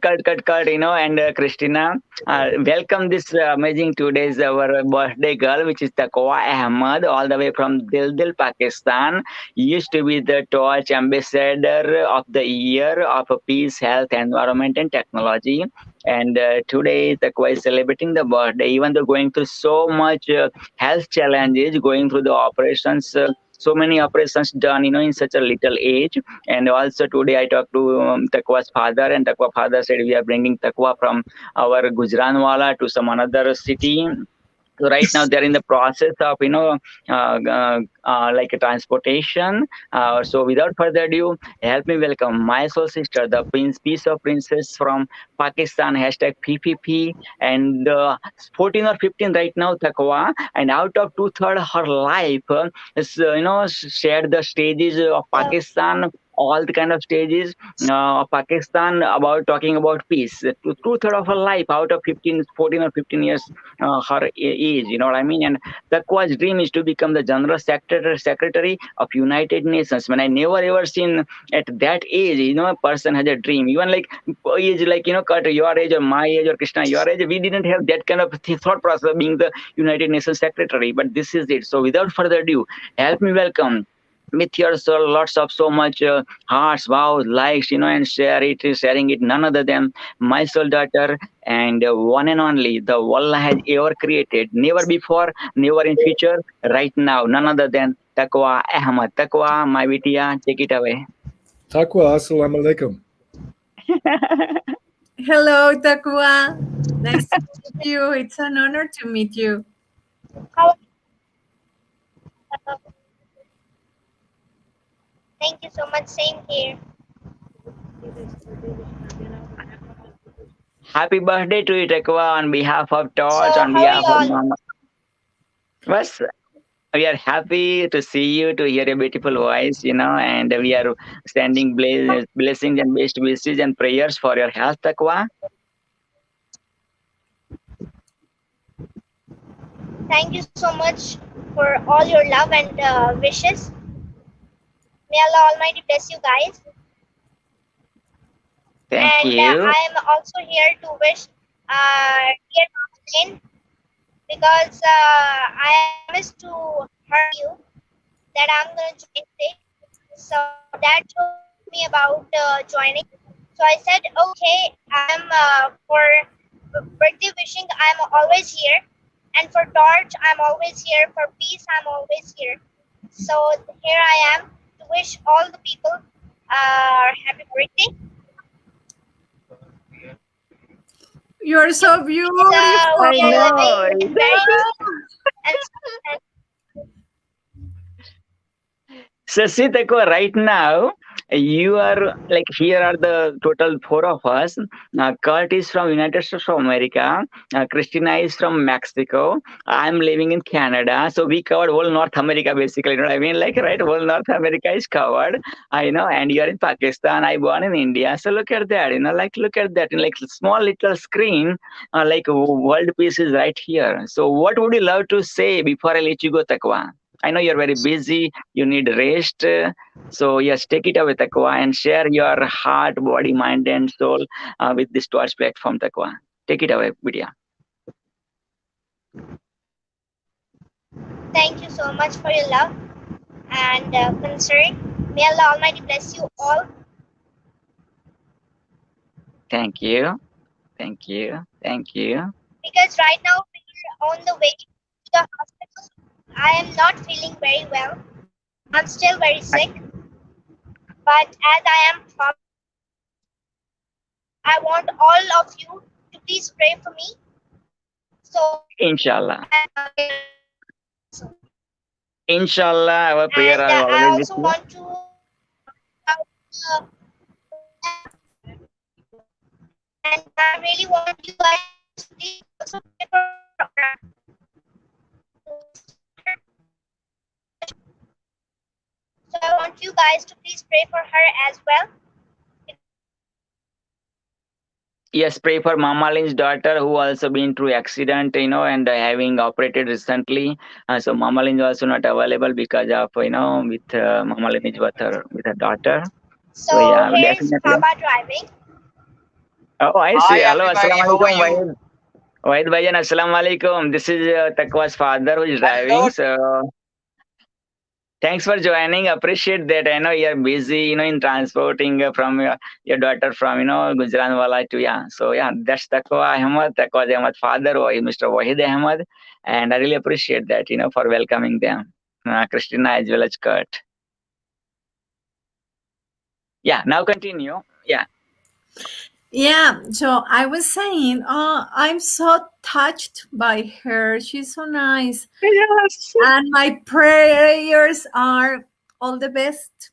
Christina, welcome this amazing today's our birthday girl, which is Taqwa Ahmad, all the way from Dil, Pakistan. Used to be the Torch Ambassador of the Year of Peace, Health, Environment, and Technology. And today, Taqwa is celebrating the birthday, even though going through so much health challenges, going through the operations. So many operations done, in such a little age. And also today I talked to Taqwa's father, and Taqwa father said we are bringing Taqwa from our Gujranwala to some another city. So right now they're in the process of like a transportation. So without further ado, help me welcome my soul sister, the piece of princess from Pakistan, hashtag PPP, and 14 or 15 right now, Taqwa, and out of two-thirds her life is shared the stages of Pakistan, all the kind of stages of Pakistan, about talking about peace. Two-thirds of her life out of 15, 14 or 15 years, her age, you know what I mean? And Taqwa's dream is to become the general secretary of United Nations. When I never ever seen at that age, a person has a dream. Even like age, like Cut, your age or my age or Krishna, your age, we didn't have that kind of thought process of being the United Nations secretary. But this is it. So without further ado, help me welcome with your soul, lots of so much hearts, vows, likes, and sharing it, none other than my soul daughter, and one and only the Allah has ever created, never before, never in future, right now, none other than Taqwa Ahmad. Taqwa, my Vidya, take it away. Taqwa, assalamu alaikum. Hello, Taqwa. Nice to meet you. It's an honor to meet you. How? Thank you so much. Same here. Happy birthday to you, Taqwa, on behalf of So, Torch, on how are behalf you of all? Mama. Bas, we are happy to see you, to hear a beautiful voice, and we are sending blessings and best wishes and prayers for your health, Taqwa. Thank you so much for all your love and wishes. May Allah Almighty bless you guys. Thank And you. I am also here to wish dear Mama Jane, because I promised to her you that I'm going to join today. So that told me about joining. So I said, okay, I'm for birthday wishing, I'm always here. And for Torch, I'm always here. For peace, I'm always here. So here I am to wish all the people happy birthday. You are so beautiful. We are know. living in very and So see, Taqwa, right now, you are like, here are the total four of us. Kurt is from United States of America. Christina is from Mexico. I'm living in Canada. So we covered whole North America basically. You know what I mean? Like, right, whole North America is covered. I know. And you're in Pakistan. I born in India. So look at that. Like, look at that. In like small little screen, like world peace is right here. So what would you love to say before I let you go, Taqwa? I know you're very busy. You need rest. So yes, take it away, Taqwa, and share your heart, body, mind, and soul with this Torch platform, Taqwa. Take it away, Vidya. thank you so much for your love and concern. May Allah Almighty bless you all. Thank you. Thank you. Thank you. Because right now we're on the way to the hospital. I am not feeling very well. I'm still very sick. But as I am from, I want all of you to please pray for me. So Inshallah. soon. Inshallah, our prayer And are I always with also you. want to and I really want you guys to please also pray for her. So I want you guys to please pray for her as well. Yes, pray for Mama Lyn's daughter who also been through accident, and having operated recently. So Mama Lynn is also not available because of, with Mama Lynn is with her daughter. So So yeah, here is definitely. Papa driving. Oh, I see. Hi Hello, everybody, assalamu how are alaikum, you? Wahid. Wahid Bhajan, assalamu alaikum. This is Taqwa's father who is Hello. driving. So thanks for joining. Appreciate that. I know you're busy, in transporting from your daughter from, Gujranwala to, yeah. So yeah, that's Taqwa Ahmad father, Mr. Wahid Ahmad. And I really appreciate that, for welcoming them. Christina as well as Kurt. Yeah, now continue. Yeah. Yeah, so I was saying, oh, I'm so touched by her. She's so nice. Yes. And my prayers are all the best,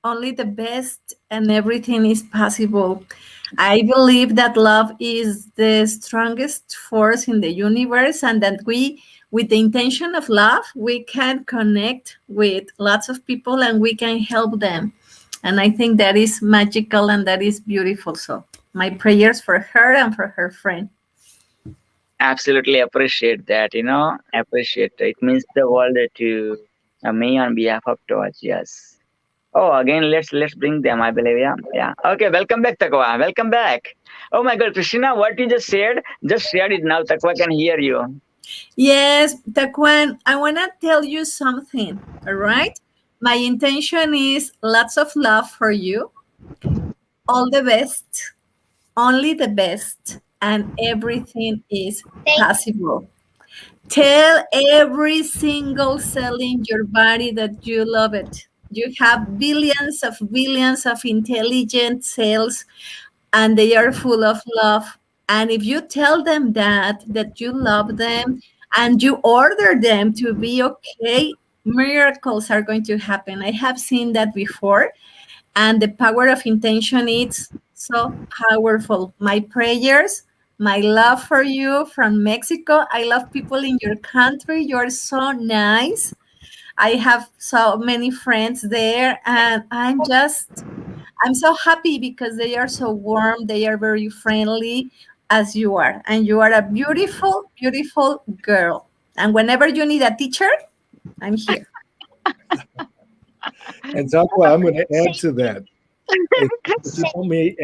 only the best, and everything is possible. I believe that love is the strongest force in the universe, and that we, with the intention of love, we can connect with lots of people and we can help them. And I think that is magical and that is beautiful. So, my prayers for her and for her friend. Absolutely appreciate that, appreciate it. It means the world to me on behalf of Torch, yes. Oh, again, let's bring them, I believe, yeah. Okay, welcome back, Taqwa. Welcome back. Oh my God, Christina, what you just shared it now. Taqwa can hear you. Yes, Taquan, I want to tell you something, all right? My intention is lots of love for you, all the best, only the best, and everything is Thank possible. Tell every single cell in your body that you love it. You have billions of intelligent cells and they are full of love. And if you tell them that you love them and you order them to be okay, miracles are going to happen. I have seen that before, and the power of intention is so powerful. My prayers, my love for you from Mexico. I love people in your country. You're so nice. I have so many friends there, and I'm so happy because they are so warm, they are very friendly as you are. And you are a beautiful, beautiful girl. And whenever you need a teacher, I'm here. And Taqwa, I'm going to add to that. If you Same, don't me,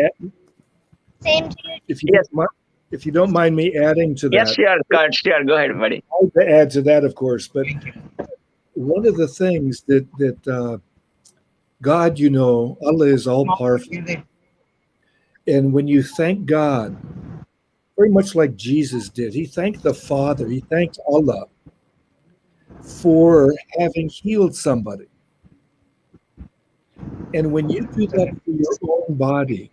same to you. if you don't mind me adding to Yes, that, sure, Kurt, sure. Go ahead, buddy. I'll add to that, of course. But one of the things that God, Allah is all powerful, and when you thank God, very much like Jesus did, he thanked the Father, he thanked Allah for having healed somebody. And when you do that for your own body,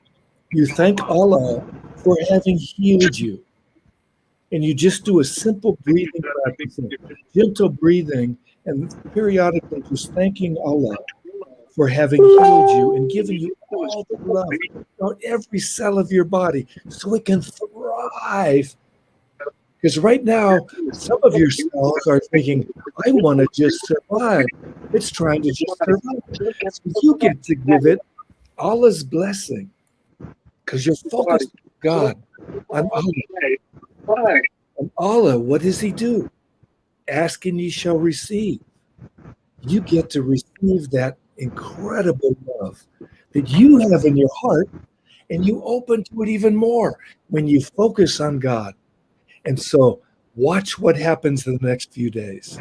you thank Allah for having healed you. And you just do a simple breathing practice, gentle breathing, and periodically just thanking Allah for having healed you and giving you all the love on every cell of your body so it can thrive. Because right now, some of your cells are thinking, I want to just survive. It's trying to just survive. So you get to give it Allah's blessing because you're focused on God, on Allah. And Allah, what does he do? Ask and ye shall receive. You get to receive that incredible love that you have in your heart, and you open to it even more when you focus on God. And so watch what happens in the next few days.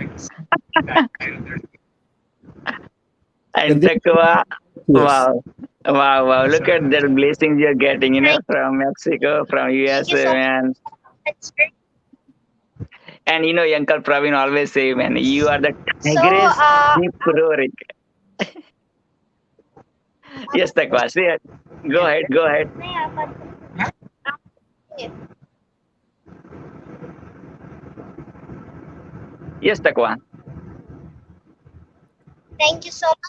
And Taqwa, wow. Look at the blessings you're getting, from Mexico, from US, Thank you so man. much, sir. And Uncle Praveen always say, man, you are the So, tigress keep roaring. Yes, Taqwa, say it. Go ahead. Yes, Taqwa. Thank you so much.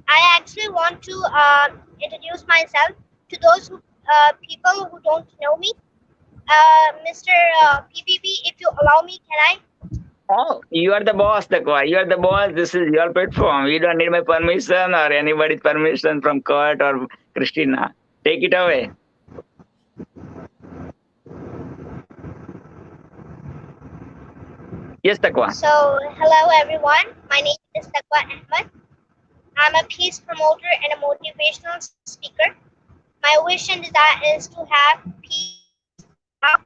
I actually want to introduce myself to those people who don't know me. Mr. PPP, if you allow me, can I? Oh, you are the boss, Taqwa. You are the boss. This is your platform. You don't need my permission or anybody's permission from Kurt or Christina. Take it away. Yes, Taqwa. So, hello everyone. My name is Taqwa Ahmed. I'm a peace promoter and a motivational speaker. My wish and desire is to have peace, love,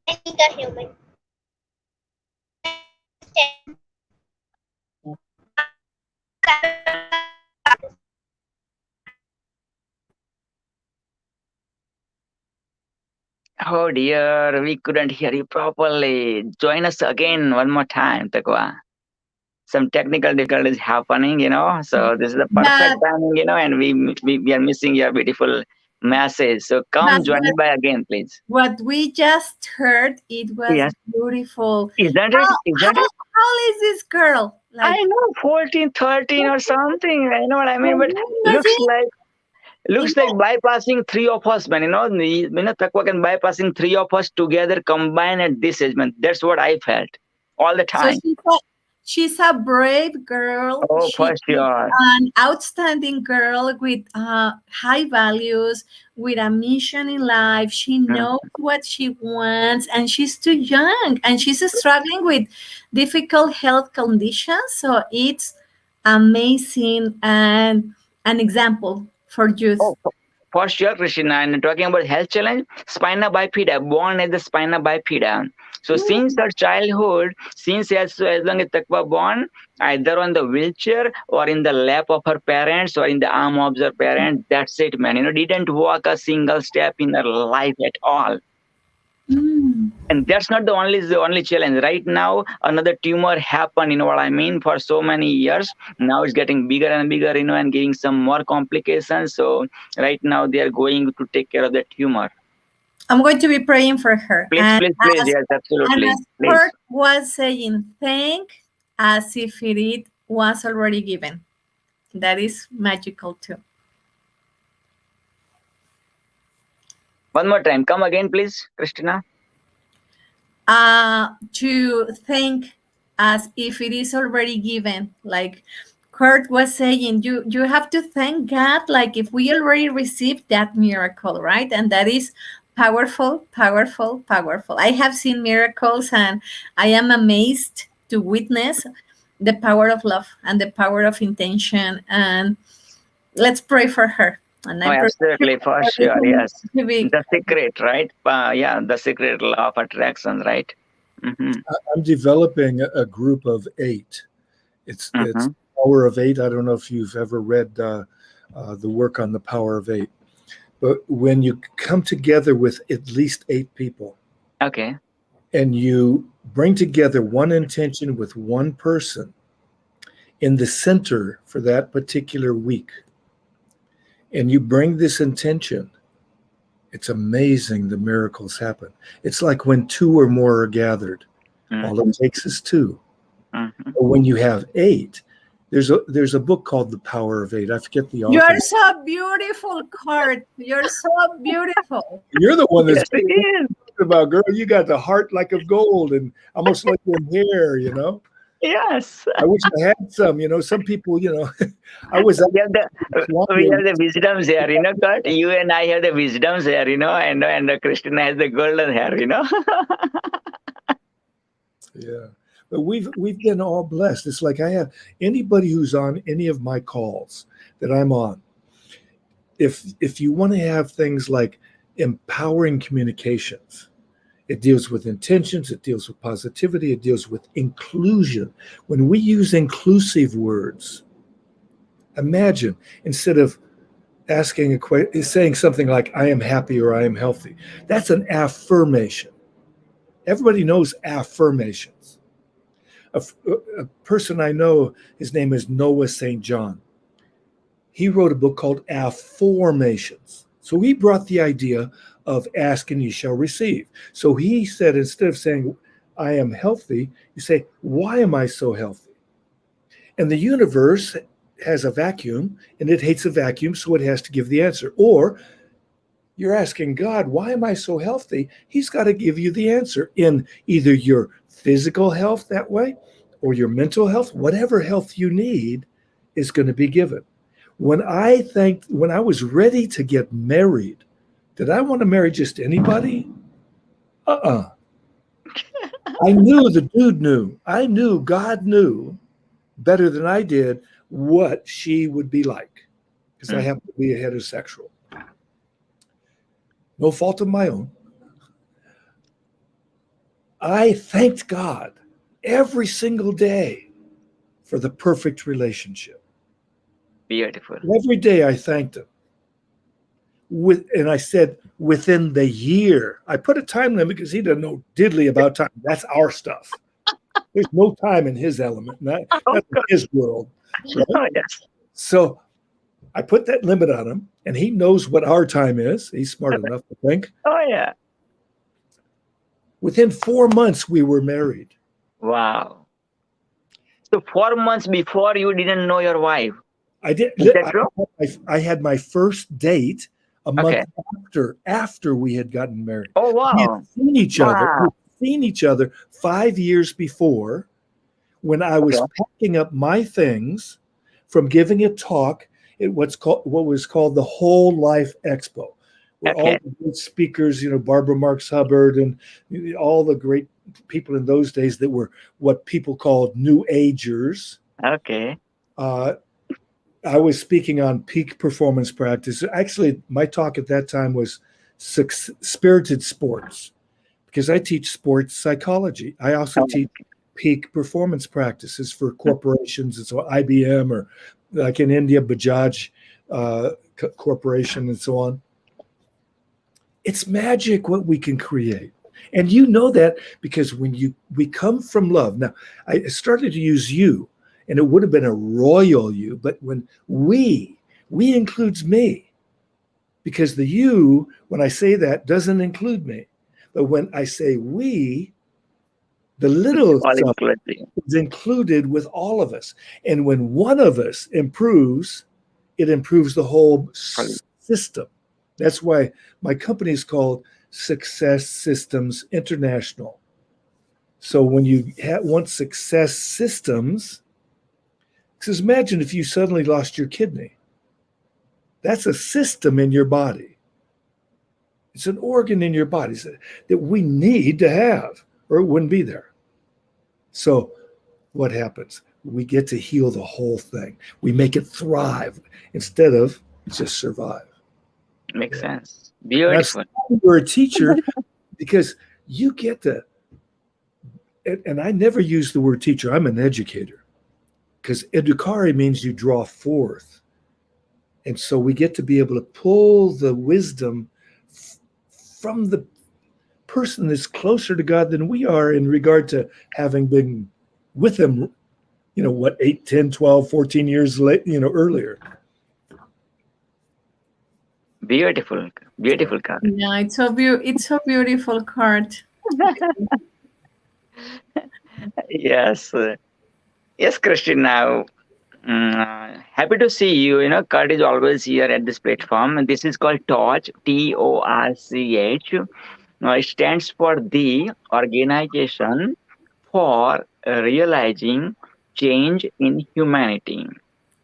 and the human. Oh dear, we couldn't hear you properly. Join us again one more time, Taqwa. Some technical difficulties happening, so this is the perfect But timing, and we are missing your beautiful message. So come but join by again, please. what we just heard, it was Yes. beautiful. Isn't it? Isn't it? How old is this girl? Like, I know, 14, 13 or something. I know what I mean, but looks like bypassing three of us, man. Taqwa can bypassing three of us together, combined at this age, man. That's what I felt all the so time. she's a brave girl. Oh, She for is sure. an outstanding girl with high values, with a mission in life. She knows what she wants, and she's too young, and she's struggling with difficult health conditions. So it's amazing and an example for youth. Oh, for sure, Krishna. And talking about health challenge, spina bifida, born as the spina bifida. So since her childhood, as long as Taqwa born, either on the wheelchair or in the lap of her parents or in the arm of her parents, that's it, man. Didn't walk a single step in her life at all. And that's not the only challenge. Right now, another tumor happened, what I mean, for so many years. Now it's getting bigger and bigger, and getting some more complications. So right now they are going to take care of the tumor. I'm going to be praying for her. Please, yes, absolutely. And as Kurt was saying, thank as if it was already given. That is magical too. One more time. Come again, please, Christina. To thank as if it is already given. Like Kurt was saying, you have to thank God like if we already received that miracle, right? And that is powerful, powerful, powerful. I have seen miracles and I am amazed to witness the power of love and the power of intention. And let's pray for her. And absolutely, for sure, yes. The secret, right? The secret law of attraction, right? I'm developing a group of 8. It's Power of 8. I don't know if you've ever read the work on the Power of 8. But when you come together with at least 8 people, okay, and you bring together one intention with one person in the center for that particular week, and you bring this intention, it's amazing the miracles happen. It's like when 2 or more are gathered, all it takes is 2. But when you have 8, there's a book called The Power of 8. I forget the author. You're so beautiful, Kurt. You're so beautiful. You're the one that's talking about, girl. You got the heart like of gold and almost like your hair, Yes. I wish I had some, some people, I was. We have the wisdoms here, Kurt. You and I have the wisdoms here, and Christina has the golden hair, Yeah. But we've been all blessed. It's like I have anybody who's on any of my calls that I'm on. If you want to have things like empowering communications, it deals with intentions, it deals with positivity, it deals with inclusion. When we use inclusive words, imagine instead of asking saying something like I am happy or I am healthy, that's an affirmation. Everybody knows affirmations. A person I know, his name is Noah St. John. He wrote a book called Afformations. So he brought the idea of ask and you shall receive. So he said, instead of saying, I am healthy, you say, why am I so healthy? And the universe has a vacuum and it hates a vacuum, so it has to give the answer. Or you're asking God, why am I so healthy? He's got to give you the answer in either your physical health that way or your mental health. Whatever health you need is going to be given. When I was ready to get married, did I want to marry just anybody? I knew the dude knew. I knew God knew better than I did what she would be like, because I happen to be a heterosexual. No fault of my own. I thanked God every single day for the perfect relationship. Beautiful. Every day I thanked him. And I said, within the year. I put a time limit because he doesn't know diddly about time. That's our stuff. There's no time in his element. That's his world. Right? Oh, yes. So I put that limit on him, and he knows what our time is. He's smart enough to think. Oh, yeah. Within 4 months, we were married. Wow. So 4 months before, you didn't know your wife. I did. Is that true? I had my first date a month Okay. after we had gotten married. Oh, We wow. had seen each other. Wow. We had seen each other 5 years before, when I was packing up my things from giving a talk at what was called the Whole Life Expo, where all the great speakers, Barbara Marx Hubbard and all the great people in those days that were what people called New Agers. Okay. I was speaking on peak performance practice. Actually, my talk at that time was spirited sports, because I teach sports psychology. I also teach peak performance practices for corporations, and so IBM, or like in India, Bajaj Corporation, and so on. It's magic what we can create. And you know that because when we come from love. Now, I started to use you, and it would have been a royal you, but when we includes me, because the you, when I say that, doesn't include me. But when I say we, the little stuff is included with all of us. And when one of us improves, it improves the whole system. That's why my company is called Success Systems International. So when you want success systems, because imagine if you suddenly lost your kidney. That's a system in your body. It's an organ in your body that we need to have, or it wouldn't be there. So what happens? We get to heal the whole thing. We make it thrive instead of just survive. Makes sense. Beautiful. You're a teacher because you get to, and I never use the word teacher. I'm an educator, because educare means you draw forth. And so we get to be able to pull the wisdom from the person that's closer to God than we are, in regard to having been with him, 8, 10, 12, 14 years late, earlier. Beautiful card. Yeah, it's so beautiful card. Yes. Yes, Christian. Now, happy to see you. Kurt is always here at this platform. And this is called TORCH, TORCH. It stands for the Organization for Realizing Change in Humanity.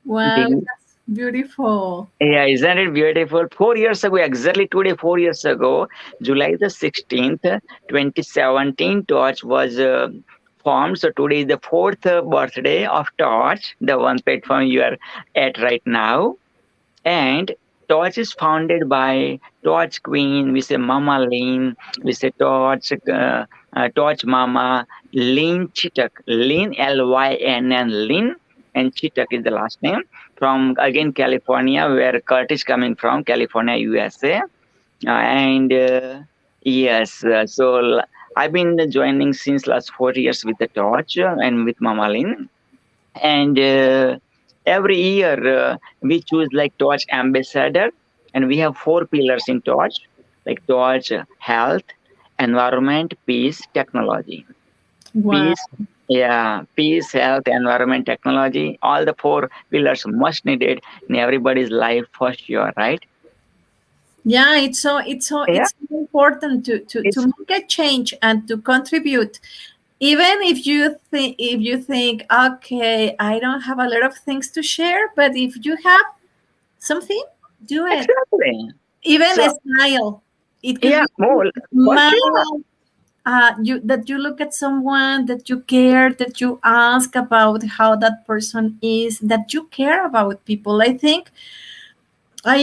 Wow, that's beautiful. Yeah, isn't it beautiful? 4 years ago, exactly today, 4 years ago, July the 16th, 2017, TORCH was formed. So today is the 4th birthday of TORCH, the one platform you are at right now. And TORCH is founded by TORCH Queen, we say Mama Lynn, we say TORCH Mama, Lynn Chitak, Lynn, Lynn, Lynn, and Chitak is the last name, from, again, California, where Kurt is coming from, California, USA. Yes, so I've been joining since last 4 years with the TORCH and with Mama Lynn. And every year we choose like TORCH ambassador, and we have 4 pillars in TORCH, like TORCH health, environment, peace, technology. Wow. Peace, health, environment, technology, all the 4 pillars much needed in everybody's life for sure, right? Yeah, it's so important to make a change and to contribute. Even if you think, okay, I don't have a lot of things to share, but if you have something, do it. Exactly. Even So, a smile. It could yeah, be more a for sure. smile. That you look at someone, that you care, that you ask about how that person is, that you care about people. I think I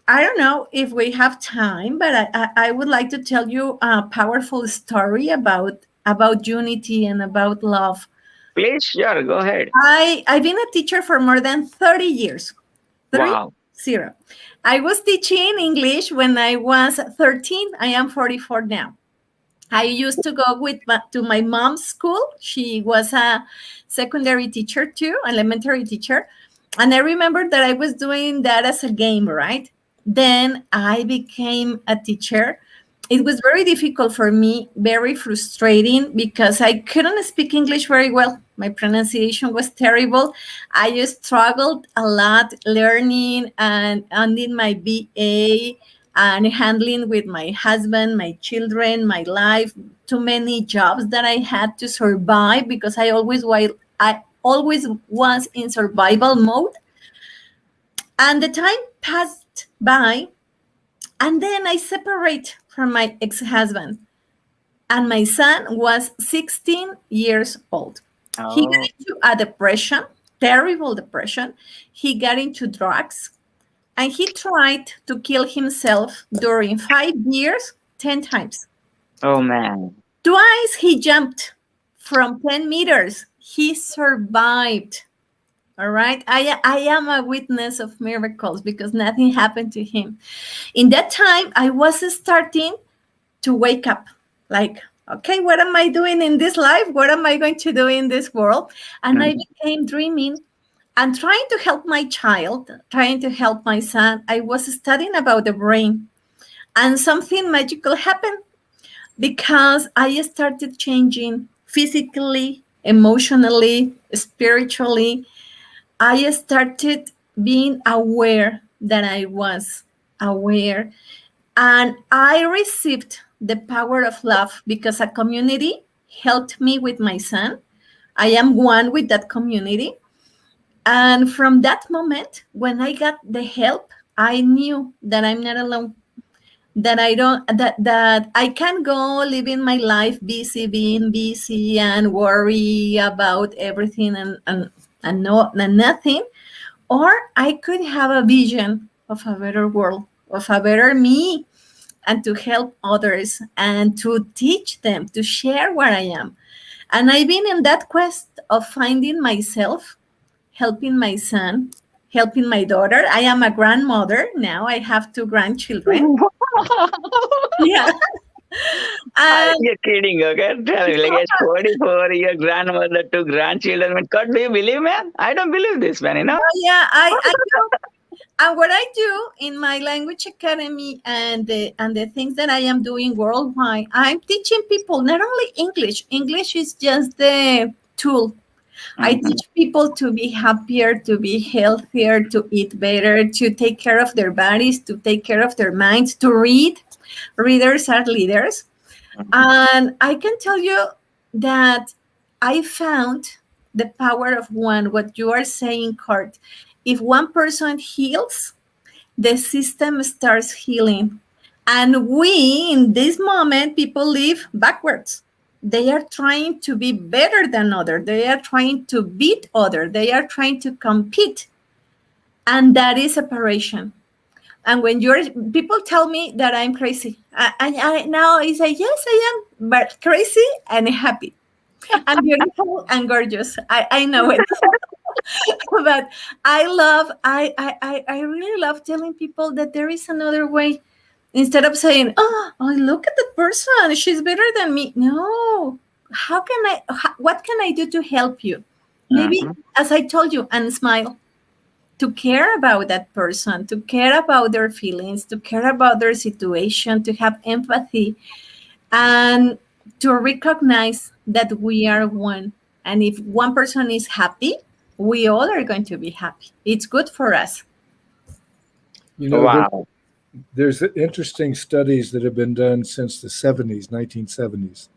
don't know if we have time, but I would like to tell you a powerful story about unity and about love. Please, sure, go ahead. I've been a teacher for more than 30 years. Wow. 30. I was teaching English when I was 13. I am 44 now. I used to go to my mom's school. She was a secondary teacher too, elementary teacher. And I remember that I was doing that as a game, right? Then I became a teacher. It was very difficult for me, very frustrating because I couldn't speak English very well. My pronunciation was terrible. I struggled a lot learning and ending my BA and handling with my husband, my children, my life, too many jobs that I had to survive because I always was in survival mode. And the time passed by, and then I separate from my ex-husband, and my son was 16 years old. He got Oh, into a depression, terrible depression. He got into drugs, and he tried to kill himself during 5 years, 10 times. oh man. Twice he jumped from 10 meters. He survived. All right. I am a witness of miracles because nothing happened to him. In that time, I was starting to wake up like, okay, what am I doing in this life? What am I going to do in this world? And I became dreaming and trying to help my child, trying to help my son. I was studying about the brain, and something magical happened because I started changing physically, emotionally, spiritually. I started being aware that I was aware, and I received the power of love because a community helped me with my son. I am one with that community. And from that moment, when I got the help, I knew that I'm not alone, that I don't that I can go living my life busy, being busy and worry about everything and nothing, or I could have a vision of a better world, of a better me, and to help others and to teach them, to share where I am. And I've been in that quest of finding myself, helping my son, helping my daughter. I am a grandmother now. I have 2 grandchildren. Yeah. And You're kidding, okay? Tell me, like it's 44, your grandmother, 2 grandchildren. I mean, God, do you believe, man? I don't believe this, man, you know? yeah, I do. And what I do in my language academy and the things that I am doing worldwide, I'm teaching people not only English. English is just the tool. I teach people to be happier, to be healthier, to eat better, to take care of their bodies, to take care of their minds, to read. Readers are leaders. And I can tell you that I found the power of one, what you are saying, Kurt. If one person heals, the system starts healing. And we, in this moment, people live backwards. They are trying to be better than others. They are trying to beat others. They are trying to compete. And that is separation. And when people tell me that I'm crazy, I now I say, yes, I am, but crazy and happy. I'm beautiful and gorgeous. I know it. But I really love telling people that there is another way. Instead of saying, oh, look at that person, she's better than me. No, what can I do to help you? Maybe, as I told you, and smile. To care about that person, to care about their feelings, to care about their situation, to have empathy, and to recognize that we are one. And if one person is happy, we all are going to be happy. It's good for us. You know, Wow. there's interesting studies that have been done since the 70s, 1970s.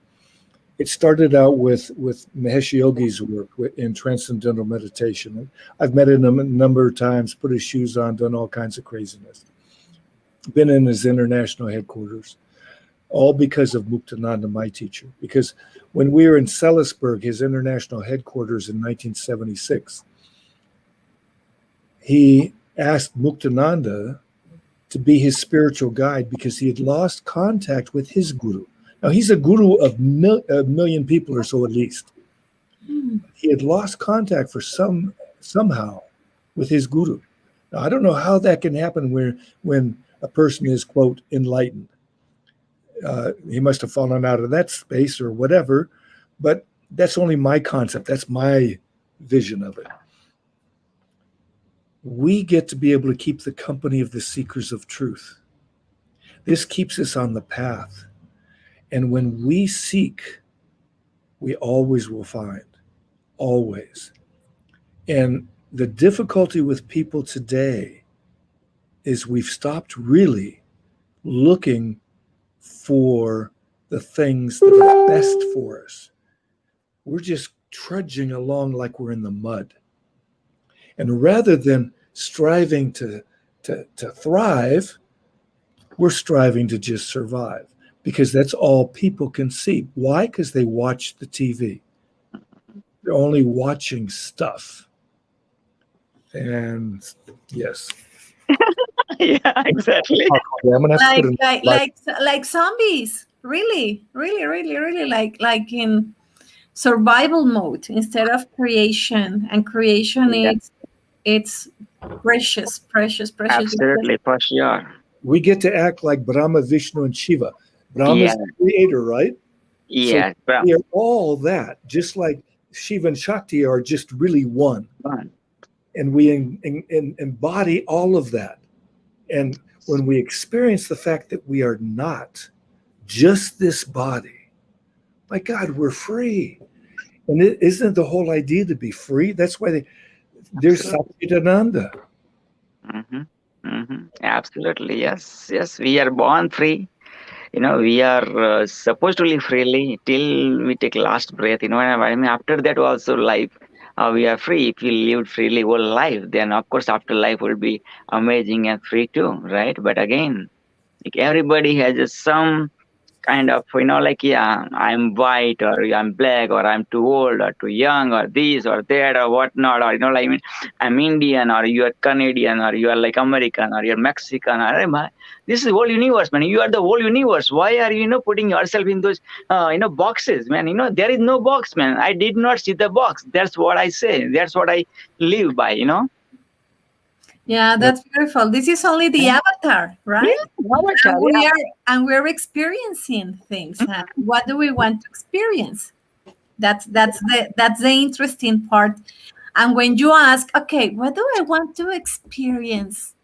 It started out with Mahesh Yogi's work in transcendental meditation. I've met him a number of times, put his shoes on, done all kinds of craziness. Been in his international headquarters, all because of Muktananda, my teacher. Because when we were in Sellersburg, his international headquarters in 1976, he asked Muktananda to be his spiritual guide because he had lost contact with his guru. Now, he's a guru of a million people or so at least. He had lost contact for somehow with his guru. Now, I don't know how that can happen when a person is, quote, enlightened. He must have fallen out of that space or whatever, but that's only my concept. That's my vision of it. We get to be able to keep the company of the seekers of truth. This keeps us on the path. And when we seek, we always will find, always. And the difficulty with people today is we've stopped really looking for the things that are best for us. We're just trudging along like we're in the mud. And rather than striving to thrive, we're striving to just survive. Because that's all people can see. Why? Because they watch the TV. They're only watching stuff. And yes. Yeah, exactly. I'm gonna have to put like zombies. Really like in survival mode instead of creation. And creation it's precious. Absolutely, for sure. We get to act like Brahma, Vishnu, and Shiva. Brahma's the creator, right? Yeah. So we are all that, just like Shiva and Shakti are just really one. And we embody all of that. And when we experience the fact that we are not just this body, my God, we're free. And isn't the whole idea to be free? That's why there's Satchidananda. Absolutely, yes. We are born free. We are supposed to live freely till we take last breath. And I mean, after that also life, we are free. If we lived freely whole life, then of course after life will be amazing and free too, right? But again, like everybody has some kind of, I'm white or I'm black or I'm too old or too young or this or that or whatnot, or I'm Indian or you are Canadian or you are like American or you're Mexican or this is the whole universe, man. You are the whole universe. Why are you putting yourself in those boxes, man? There is no box, man. I did not see the box. That's what I say. That's what I live by. Yeah, that's beautiful. This is only the avatar, right? Yeah, and we're experiencing things. What do we want to experience? That's the interesting part. And when you ask, okay, what do I want to experience?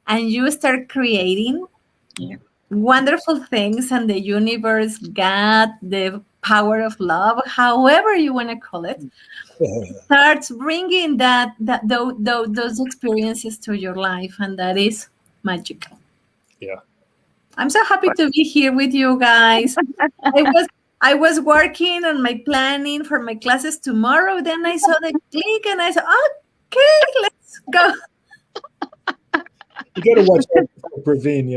And you start creating wonderful things, and the universe, God, the power of love, however you want to call it, starts bringing those experiences to your life, and that is magical. Yeah, I'm so happy to be here with you guys. I was working on my planning for my classes tomorrow. Then I saw the click, and I said, "Okay, let's go." You got to watch out for Praveen.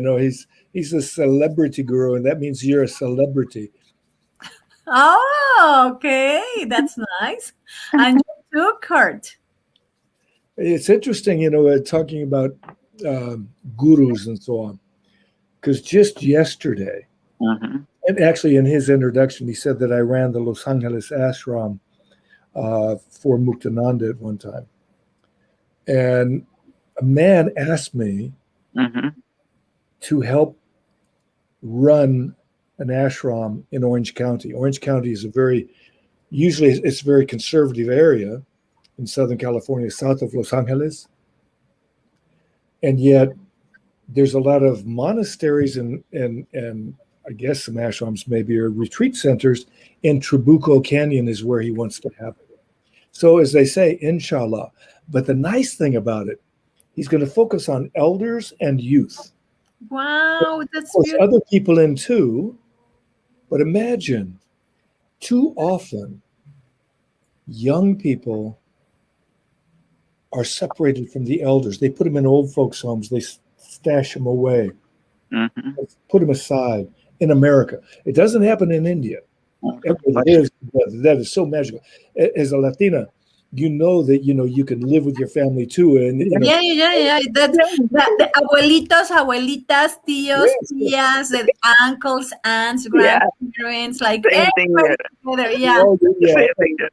He's a celebrity guru, and that means you're a celebrity. Oh, okay, that's nice. And you too, Kurt. It's interesting, talking about gurus and so on, because just yesterday, and actually in his introduction, he said that I ran the Los Angeles ashram for Muktananda at one time. And a man asked me to help run an ashram in Orange County. Orange County is usually it's a very conservative area in Southern California, south of Los Angeles. And yet there's a lot of monasteries and I guess some ashrams maybe, or retreat centers in Trabuco Canyon is where he wants to have it. So as they say, inshallah. But the nice thing about it, he's going to focus on elders and youth. Wow, that's beautiful. Other people in too. But imagine too often, young people are separated from the elders. They put them in old folks' homes. They stash them away, Mhm. put them aside in America. It doesn't happen in India. But That is so magical. As a Latina, you know that you can live with your family too, and Yeah. That's the abuelitos, abuelitas, tíos, Yes, tías, the uncles, aunts, yeah, grandparents, like same thing everybody here. together. Yeah. yeah. Same thing here.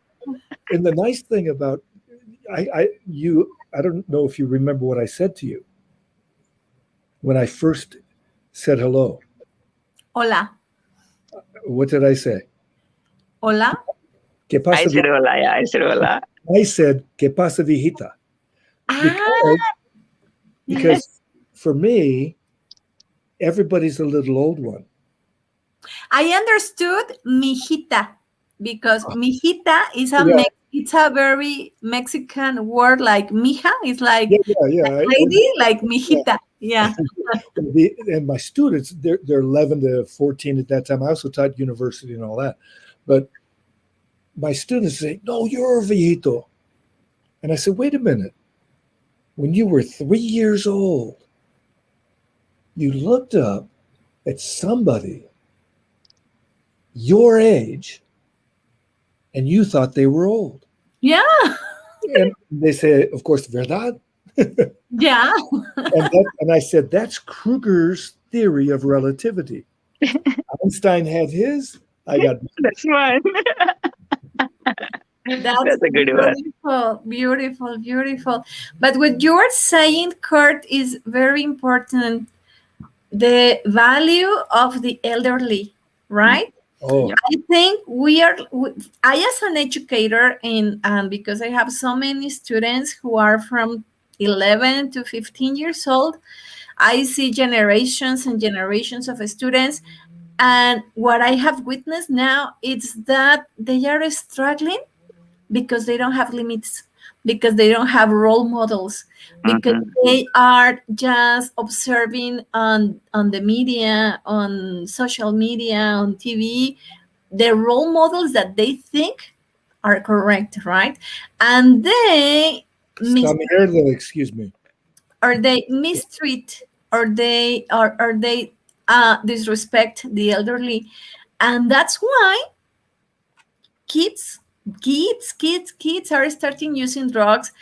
And the nice thing about I don't know if you remember what I said to you when I first said hello. Hola. What did I say? Hola. ¿Qué I pasa? said hola, yeah, I said hola. I said, ¿Qué pasa, viejita? Ah, Because for me, everybody's a little old one. I understood mijita because mijita is Yeah. it's a very Mexican word, like mija is like Yeah. lady, like mijita. Yeah. And my students, they're 11 to 14 at that time. I also taught university and all that. But my students say, no, you're a viejito. And I said, wait a minute. When you were 3 years old, you looked up at somebody your age and you thought they were old. Yeah. And they say, of course, verdad? Yeah. And I said, that's Kruger's theory of relativity. Einstein had his, I got That's fine. That's a good one. Beautiful. But what you're saying, Kurt, is very important. The value of the elderly, right? Oh, I think I as an educator, and because I have so many students who are from 11 to 15 years old, I see generations and generations of students. And what I have witnessed now is that they are struggling because they don't have limits, because they don't have role models, because they are just observing on the media, on social media, on TV, the role models that they think are correct, right? And they excuse me. or they mistreat, or they disrespect the elderly. And that's why kids are starting using drugs,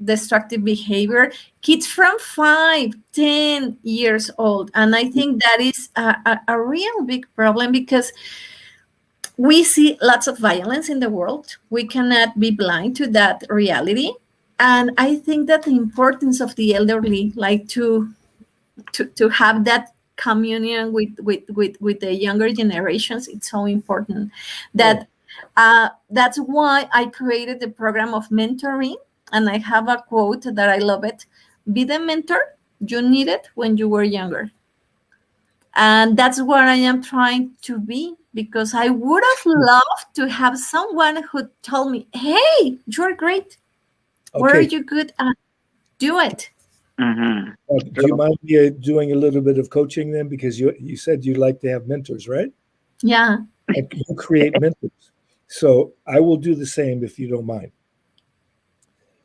destructive behavior. Kids from 5-10 years old. And I think that is a real big problem, because we see lots of violence in the world. We cannot be blind to that reality. And I think that the importance of the elderly, like to have that communion with the younger generations, it's so important. That that's why I created the program of mentoring. And I have a quote that I love it: be the mentor you needed when you were younger. And that's what I am trying to be, because I would have loved to have someone who told me, hey, you're great. Where are you good at? Do it. Do you mind me doing a little bit of coaching then? Because you said you like to have mentors, right? Yeah. And you create mentors. So I will do the same if you don't mind.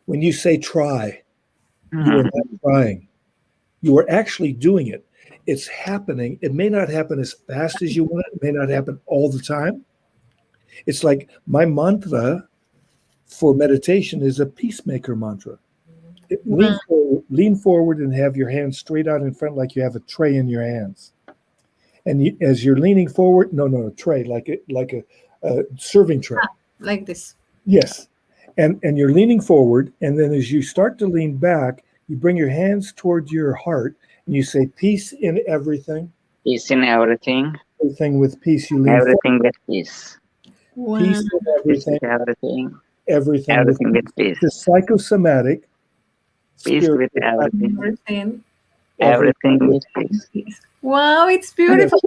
When you say try, you are not trying. You are actually doing it. It's happening. It may not happen as fast as you want it. It may not happen all the time. It's like my mantra for meditation is a peacemaker mantra. Lean forward and have your hands straight out in front, like you have a tray in your hands. And as you're leaning forward, a tray, like a serving tray. Like this. Yes. And you're leaning forward. And then as you start to lean back, you bring your hands towards your heart and you say, peace in everything. Peace in everything. Everything with peace. You lean everything forward. With peace. Wow. Peace in everything. Everything with peace. The psychosomatic. Peace with everything. Everything. Everything with peace. Wow, it's beautiful.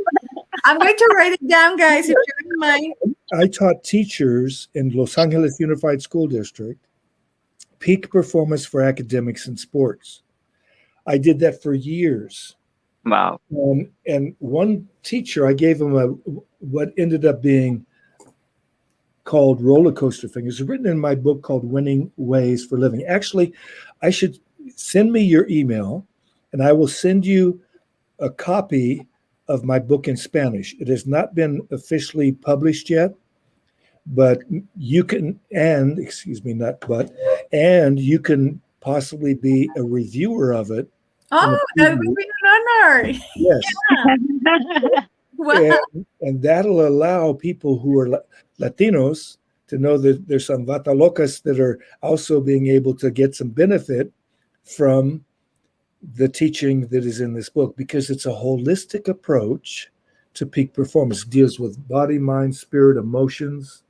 I'm going to write it down, guys, if you don't mind. I taught teachers in Los Angeles Unified School District peak performance for academics and sports. I did that for years. Wow. And one teacher, I gave him what ended up being called Roller Coaster Fingers is written in my book called Winning Ways for Living. Actually, I should send me your email and I will send you a copy of my book in Spanish. It has not been officially published yet, but you can, and you can possibly be a reviewer of it. Oh, that would be an honor. Yes. Wow. And that'll allow people who are Latinos to know that there's some Vatalocas that are also being able to get some benefit from the teaching that is in this book, because it's a holistic approach to peak performance. It deals with body, mind, spirit, emotions.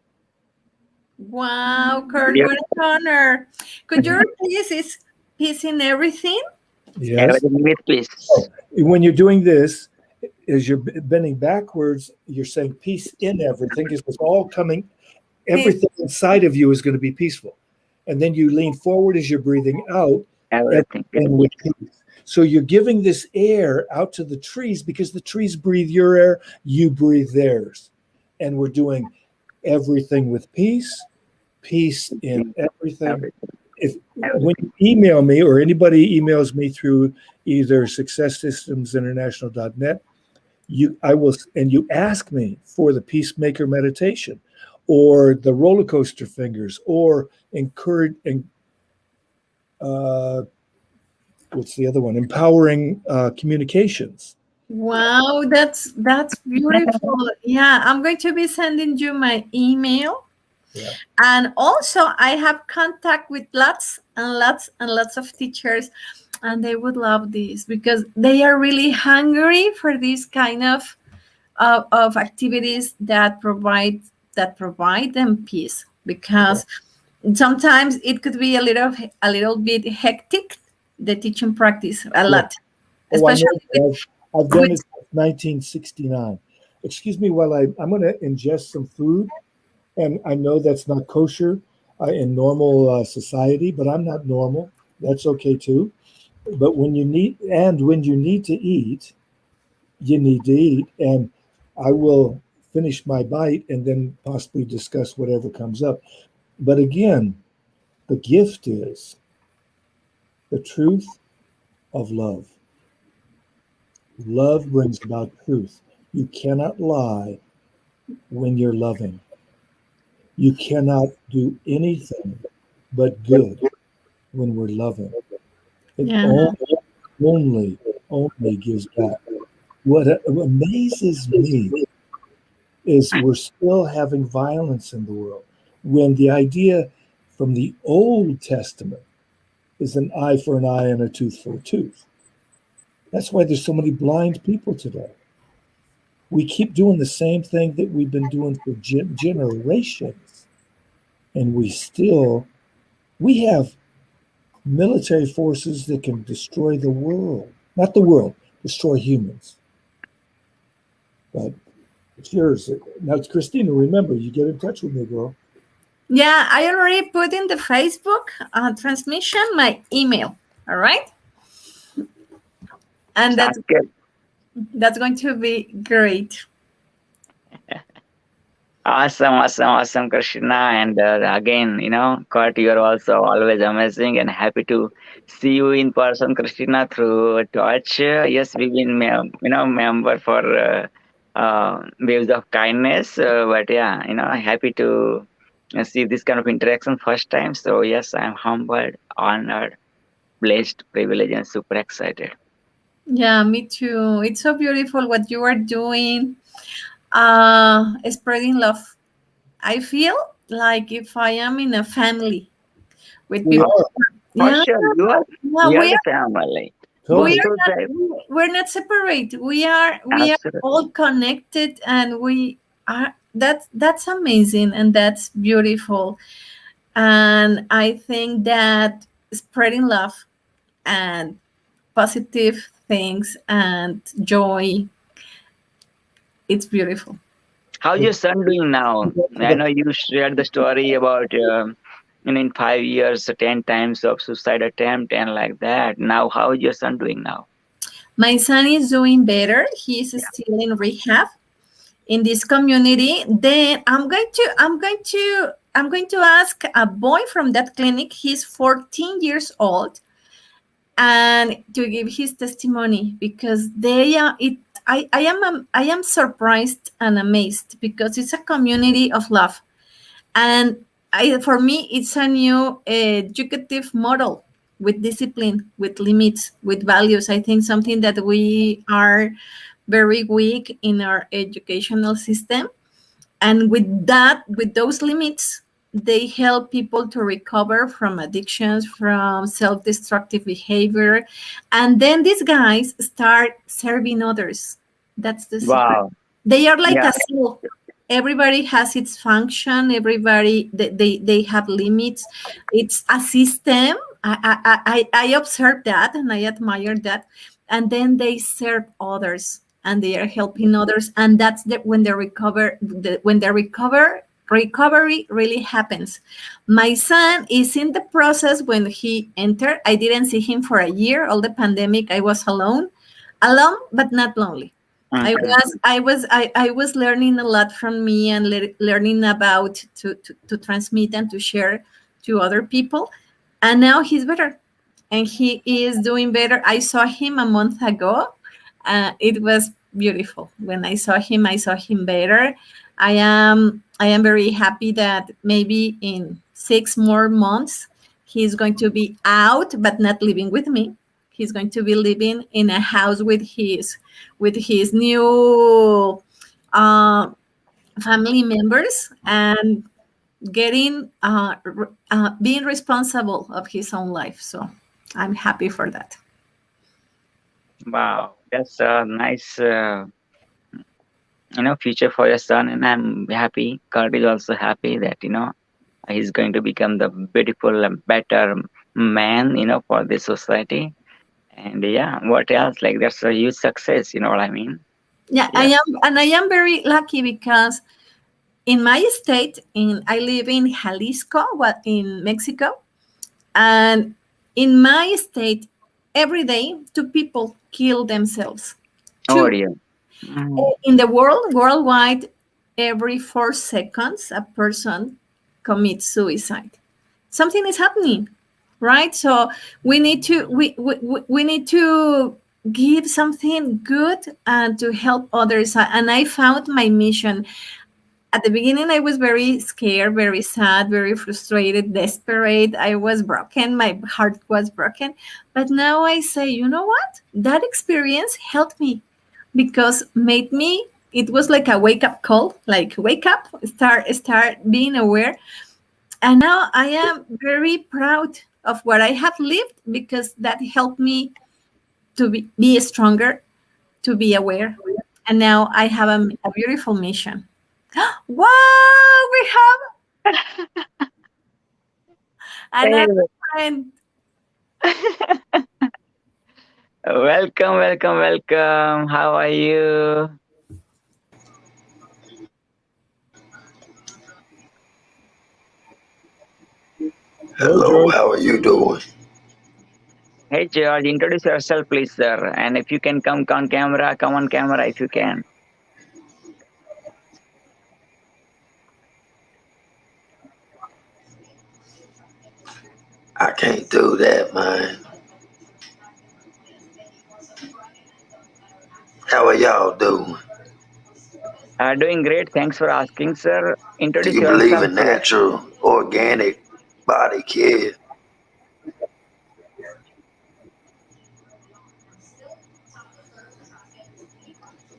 Wow, Kurt, Yep. what an honor. Could you replace this piece in everything? Yes. Everything with peace. When you're doing this, as you're bending backwards, you're saying peace in everything, because it's all coming, everything inside of you is going to be peaceful. And then you lean forward as you're breathing out, Everything. and with peace. So you're giving this air out to the trees, because the trees breathe your air, you breathe theirs. And we're doing everything with peace, peace in everything. When you email me, or anybody emails me through either successsystemsinternational.net, you ask me for the Peacemaker meditation, or the Roller Coaster Fingers, or encourage, what's the other one? Empowering communications. Wow, that's beautiful. Yeah, I'm going to be sending you my email. Yeah. And also I have contact with lots and lots and lots of teachers, and they would love this because they are really hungry for this kind of activities that provide them peace, because sometimes it could be a little bit hectic, the teaching practice a lot. Especially I've done it since 1969. Excuse me while I'm going to ingest some food, and I know that's not kosher in normal society, but I'm not normal. That's okay too. But when you need to eat, you need to eat. And I will finish my bite and then possibly discuss whatever comes up. But again, the gift is the truth of love. Love brings about truth. You cannot lie when you're loving. You cannot do anything but good when we're loving. It only gives back. What amazes me is we're still having violence in the world, when the idea from the Old Testament is an eye for an eye and a tooth for a tooth. That's why there's so many blind people today. We keep doing the same thing that we've been doing for generations. And we have military forces that can destroy the world. Not the world, destroy humans. But it's yours. Now, Christina, remember, you get in touch with me, girl. Yeah, I already put in the Facebook transmission my email. All right. And that's going to be great. Awesome, Krishna. And again, Kurt, you're also always amazing, and happy to see you in person, Krishna, through touch. Yes, we've been, member for Waves of Kindness. But yeah, happy to see this kind of interaction first time. So yes, I'm humbled, honored, blessed, privileged, and super excited. Yeah, me too. It's so beautiful what you are doing. Spreading love. I feel like if I am in a family with people. For sure, you are the family. We're not separate. We are all connected, and we are. That's amazing, and that's beautiful. And I think that spreading love and positive things and joy, it's beautiful. How's your son doing now? I know you shared the story about in 5 years 10 times of suicide attempt and like that. Now how is your son doing now? My son is doing better. He's still in rehab in this community, then I'm going to ask a boy from that clinic. He's 14 years old, and to give his testimony, because they are it. I am surprised and amazed, because it's a community of love, and for me it's a new educative model, with discipline, with limits, with values. I think something that we are very weak in our educational system, and with those limits, they help people to recover from addictions, from self-destructive behavior, and then these guys start serving others. That's the secret. Wow. They are like Yeah. a cell. Everybody has its function. Everybody, they have limits. It's a system. I observe that, and I admire that. And then they serve others, and they are helping others, and that's when they recover. When they recovery really happens. My son is in the process. When he entered, I didn't see him for a year. All the pandemic, I was alone but not lonely. I was learning a lot from me, and learning about to transmit and to share to other people. And now he's better, and he is doing better. I saw him a month ago. It was beautiful. When I saw him better. I am very happy that maybe in 6 more months he's going to be out, but not living with me. He's going to be living in a house with his new family members, and getting being responsible of his own life. So I'm happy for that. Wow, that's a nice, future for your son, and I'm happy. Kurt is also happy that he's going to become the beautiful and better man, for this society. And yeah, what else? Like, that's a huge success. You know what I mean? Yeah, Yeah. I am very lucky, because in my state, I live in Jalisco, in Mexico, and in my state, every day 2 people kill themselves. Oh, 2. dear. Mhm. In the worldwide, every 4 seconds, a person commits suicide. Something is happening, right? So we need to give something good and to help others. And I found my mission. At the beginning, I was very scared, very sad, very frustrated, desperate. I was broken. My heart was broken. But now I say, you know what? That experience helped me, because it was like a wake-up call, like wake up, start being aware. And now I am very proud of what I have lived, because that helped me to be stronger, to be aware. And now I have a beautiful mission. Wow, we have another friend. Welcome. How are you? Hello, how are you doing? Hey, George, introduce yourself, please, sir. And if you can come on camera if you can. I can't do that, man. How are y'all doing? Doing great. Thanks for asking, sir. Do Introduce you believe yourself, in please. natural, organic body care?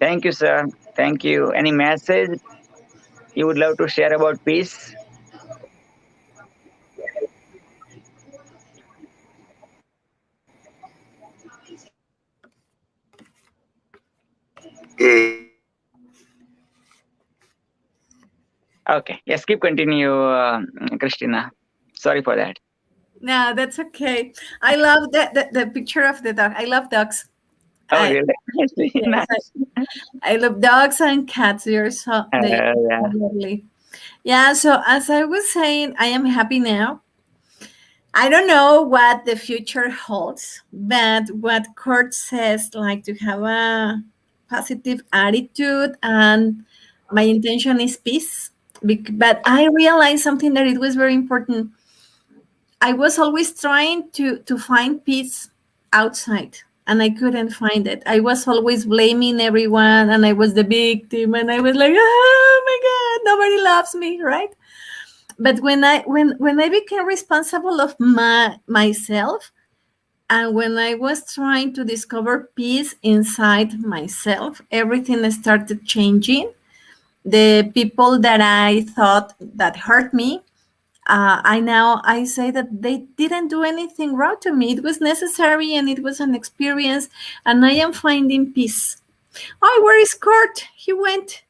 Thank you, sir. Thank you. Any message you would love to share about peace? Yeah. Okay. Yes, keep continue, Christina. Sorry for that. No, that's okay. I love the picture of the dog. I love dogs. Oh, I, really? yes, Nice. I love dogs and cats. They are Yeah. lovely. Yeah. So as I was saying, I am happy now. I don't know what the future holds, but what Kurt says, like to have a positive attitude and my intention is peace. But I realized something that it was very important. I was always trying to find peace outside, and I couldn't find it. I was always blaming everyone, and I was the victim, and I was like, oh my God, nobody loves me, right? But when I became responsible of myself, and when I was trying to discover peace inside myself, everything started changing. The people that I thought that hurt me, I say that they didn't do anything wrong to me. It was necessary and it was an experience, and I am finding peace. Oh, where is Kurt? He went.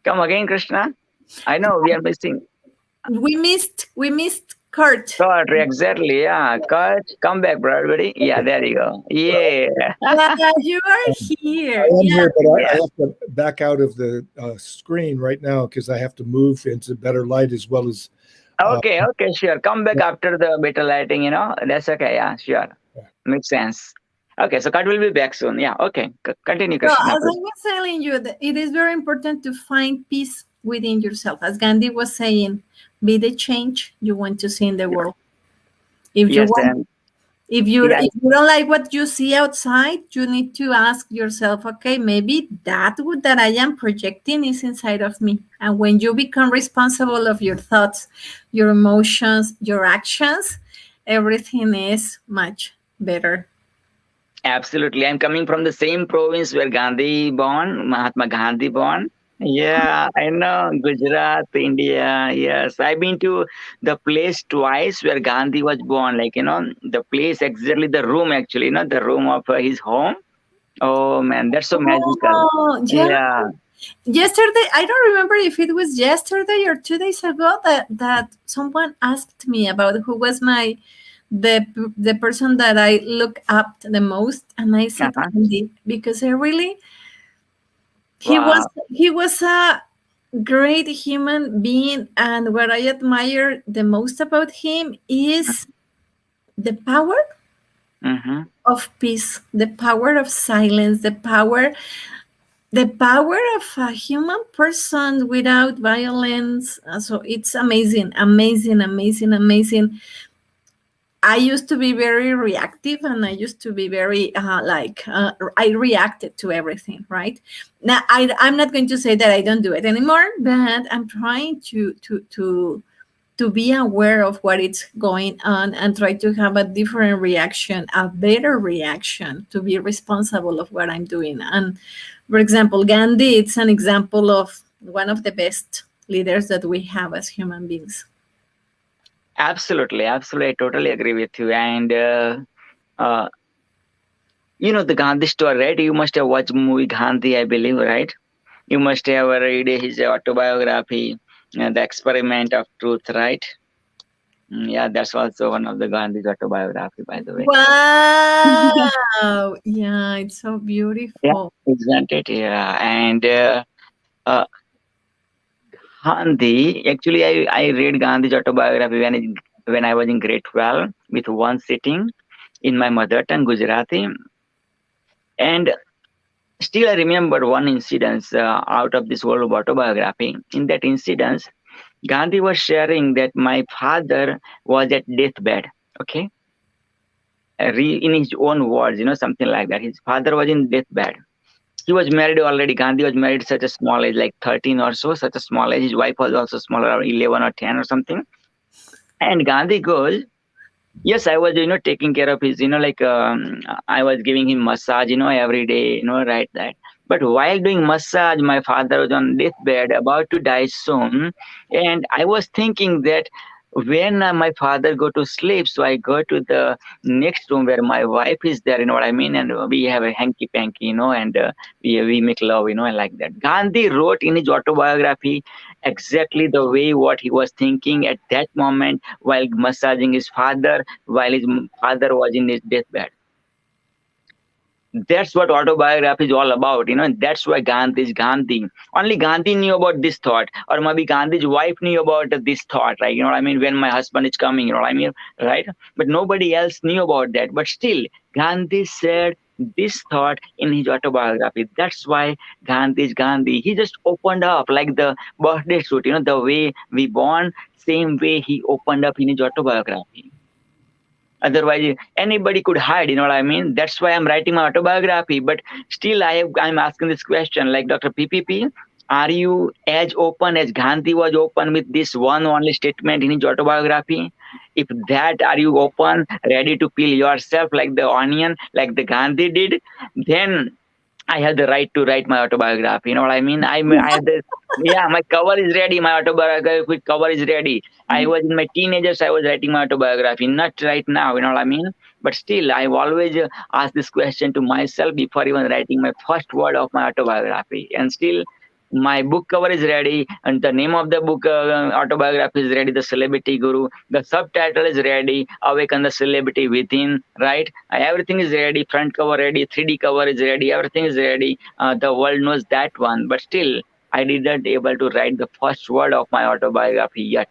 Come again, Krishna. I know we are missing. We missed Kurt. Kurt, exactly. Yeah, Kurt, come back, brother, buddy. Yeah, there you go. Yeah. You are here. I am Yeah. here, but I have to back out of the screen right now because I have to move into better light as well as. Okay, sure. Come back after the better lighting, That's okay. Yeah, sure. Makes sense. Okay, so Kurt will be back soon. Yeah, okay. Continue, So, Krishna. as I was telling you, that it is very important to find peace within yourself. As Gandhi was saying, be the change you want to see in the world. If you Yes, want, and if you don't like what you see outside, you need to ask yourself, okay, maybe that I am projecting is inside of me. And when you become responsible of your thoughts, your emotions, your actions, everything is much better. absolutely. I'm coming from the same province where Gandhi born, Mahatma Gandhi born. Yeah, I know. Gujarat, India. Yes, I've been to the place twice where Gandhi was born. Like, the place, exactly the room, actually, the room of his home. Oh, man, that's so magical. Oh, Yeah. Yesterday, I don't remember if it was yesterday or 2 days ago that someone asked me about who was the person that I look up the most, and I said Gandhi, because he was a great human being, and what I admire the most about him is the power of peace, the power of silence, the power of a human person without violence. So it's amazing. I used to be very reactive, and I used to be very I reacted to everything, right? Now I'm not going to say that I don't do it anymore, but I'm trying to be aware of what is going on and try to have a different reaction, a better reaction, to be responsible of what I'm doing. And for example, Gandhi, it's an example of one of the best leaders that we have as human beings. Absolutely. I totally agree with you. And, the Gandhi story, right? You must have watched movie Gandhi, I believe, right? You must have read his autobiography, The Experiment of Truth, right? Yeah, that's also one of the Gandhi's autobiography, by the way. Wow. Yeah, it's so beautiful. Yeah, isn't it? Yeah. And Gandhi, actually, I read Gandhi's autobiography when I was in grade 12 with one sitting in my mother tongue, Gujarati. And still, I remember one incident out of this whole autobiography. In that incident, Gandhi was sharing that my father was at deathbed, okay? In his own words, something like that. His father was in deathbed. He was married already. Gandhi was married at such a small age, like 13 or so, such a small age. His wife was also smaller, around 11 or 10 or something. And Gandhi goes, yes, I was, taking care of his, I was giving him massage, every day, right, that. But while doing massage, my father was on deathbed, about to die soon. And I was thinking that when my father go to sleep, so I go to the next room where my wife is there, you know what I mean? And we have a hanky-panky, and we make love, and like that. Gandhi wrote in his autobiography exactly the way what he was thinking at that moment while massaging his father, while his father was in his deathbed. That's what autobiography is all about, that's why Gandhi is Gandhi. Only Gandhi knew about this thought, or maybe Gandhi's wife knew about this thought, right? You know what I mean? When my husband is coming, you know what I mean? Right? But nobody else knew about that. But still, Gandhi said this thought in his autobiography. That's why Gandhi is Gandhi. He just opened up like the birthday suit, the way we born, same way he opened up in his autobiography. Otherwise, anybody could hide, you know what I mean? That's why I'm writing my autobiography. But still, I'm asking this question, like Dr. PPP, are you as open as Gandhi was open with this one only statement in his autobiography? If that, are you open, ready to peel yourself like the onion, like the Gandhi did? Then I have the right to write my autobiography. You know what I mean? I have the, yeah, my cover is ready. My autobiography cover is ready. I was in my teenagers, I was writing my autobiography, not right now. You know what I mean? But still, I've always asked this question to myself before even writing my first word of my autobiography. And still, my book cover is ready, and the name of the book autobiography is ready, The Celebrity Guru. The subtitle is ready, Awaken the Celebrity Within, right? Everything is ready, front cover ready, 3D cover is ready, everything is ready. The world knows that one, but still, I didn't able to write the first word of my autobiography yet.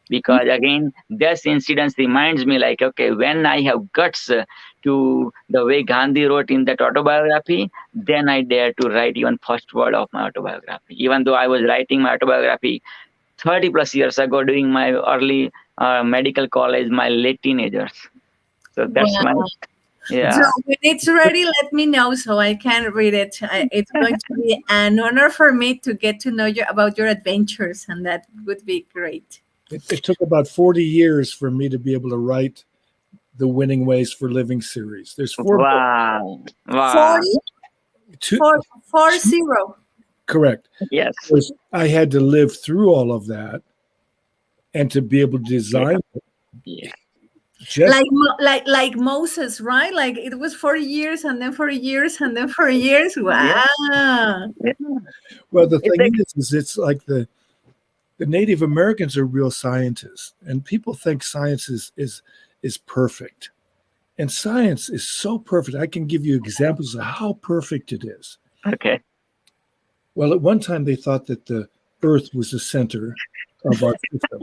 Because again, this incident reminds me like, okay, when I have guts to the way Gandhi wrote in that autobiography, then I dare to write even first word of my autobiography. Even though I was writing my autobiography 30 plus years ago during my early medical college, my late teenagers. So that's my, yeah. So when it's ready, let me know so I can read it. It's going to be an honor for me to get to know you about your adventures, and that would be great. It took about 40 years for me to be able to write the Winning Ways for Living series. There's 4 Wow. Wow. 2, 40. Correct. Yes. Because I had to live through all of that and to be able to design it. Yeah. Just Like Moses, right? Like it was 40 years and then 40 years and then 40 years. Wow. Yeah. Well, the thing is it's like the Native Americans are real scientists, and people think science is perfect. And science is so perfect. I can give you examples of how perfect it is. Okay. Well, at one time they thought that the Earth was the center of our system.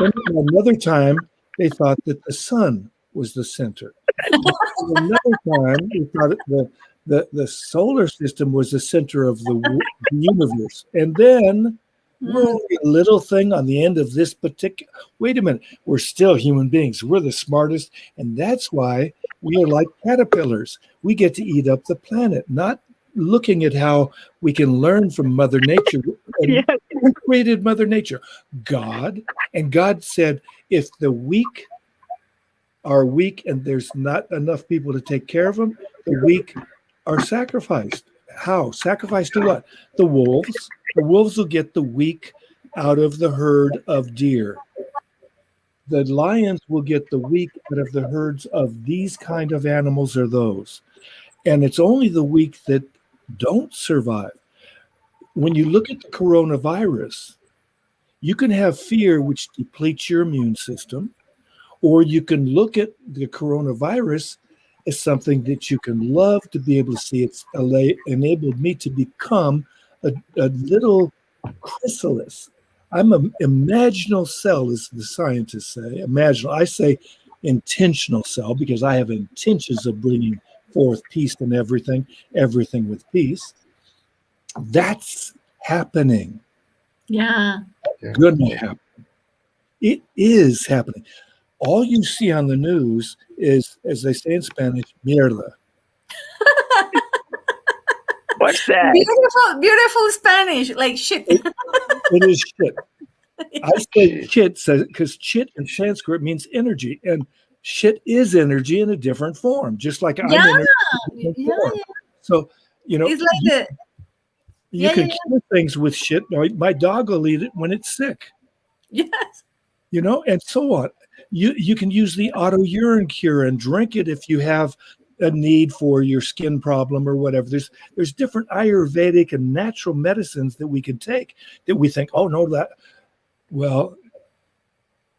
Then another time they thought that the sun was the center. Another time they thought that the solar system was the center of the universe. And then we're only a little thing on the end of this particular. Wait a minute. We're still human beings. We're the smartest. And that's why we are like caterpillars. We get to eat up the planet, not looking at how we can learn from Mother Nature. And who created Mother Nature? God. And God said, if the weak are weak and there's not enough people to take care of them, the weak are sacrificed. How? Sacrificed to what? The wolves. The wolves will get the weak out of the herd of deer. The lions will get the weak out of the herds of these kind of animals or those. And it's only the weak that don't survive. When you look at the coronavirus, you can have fear, which depletes your immune system, or you can look at the coronavirus as something that you can love to be able to see. It's enabled me to become a little chrysalis. I'm an imaginal cell, as the scientists say. Imaginal. I say intentional cell because I have intentions of bringing forth peace and everything with peace. That's happening. Yeah. Gonna happen. It is happening. All you see on the news is, as they say in Spanish, mierda. What's that? Beautiful Spanish, like shit. It is shit. I say shit because shit in Sanskrit means energy, and shit is energy in a different form, just like I'm energy in a different form. So, it's like you can kill things with shit. My dog will eat it when it's sick. Yes. And so on. You can use the auto urine cure and drink it if you have a need for your skin problem or whatever. There's different Ayurvedic and natural medicines that we can take that we think, oh no, that. Well,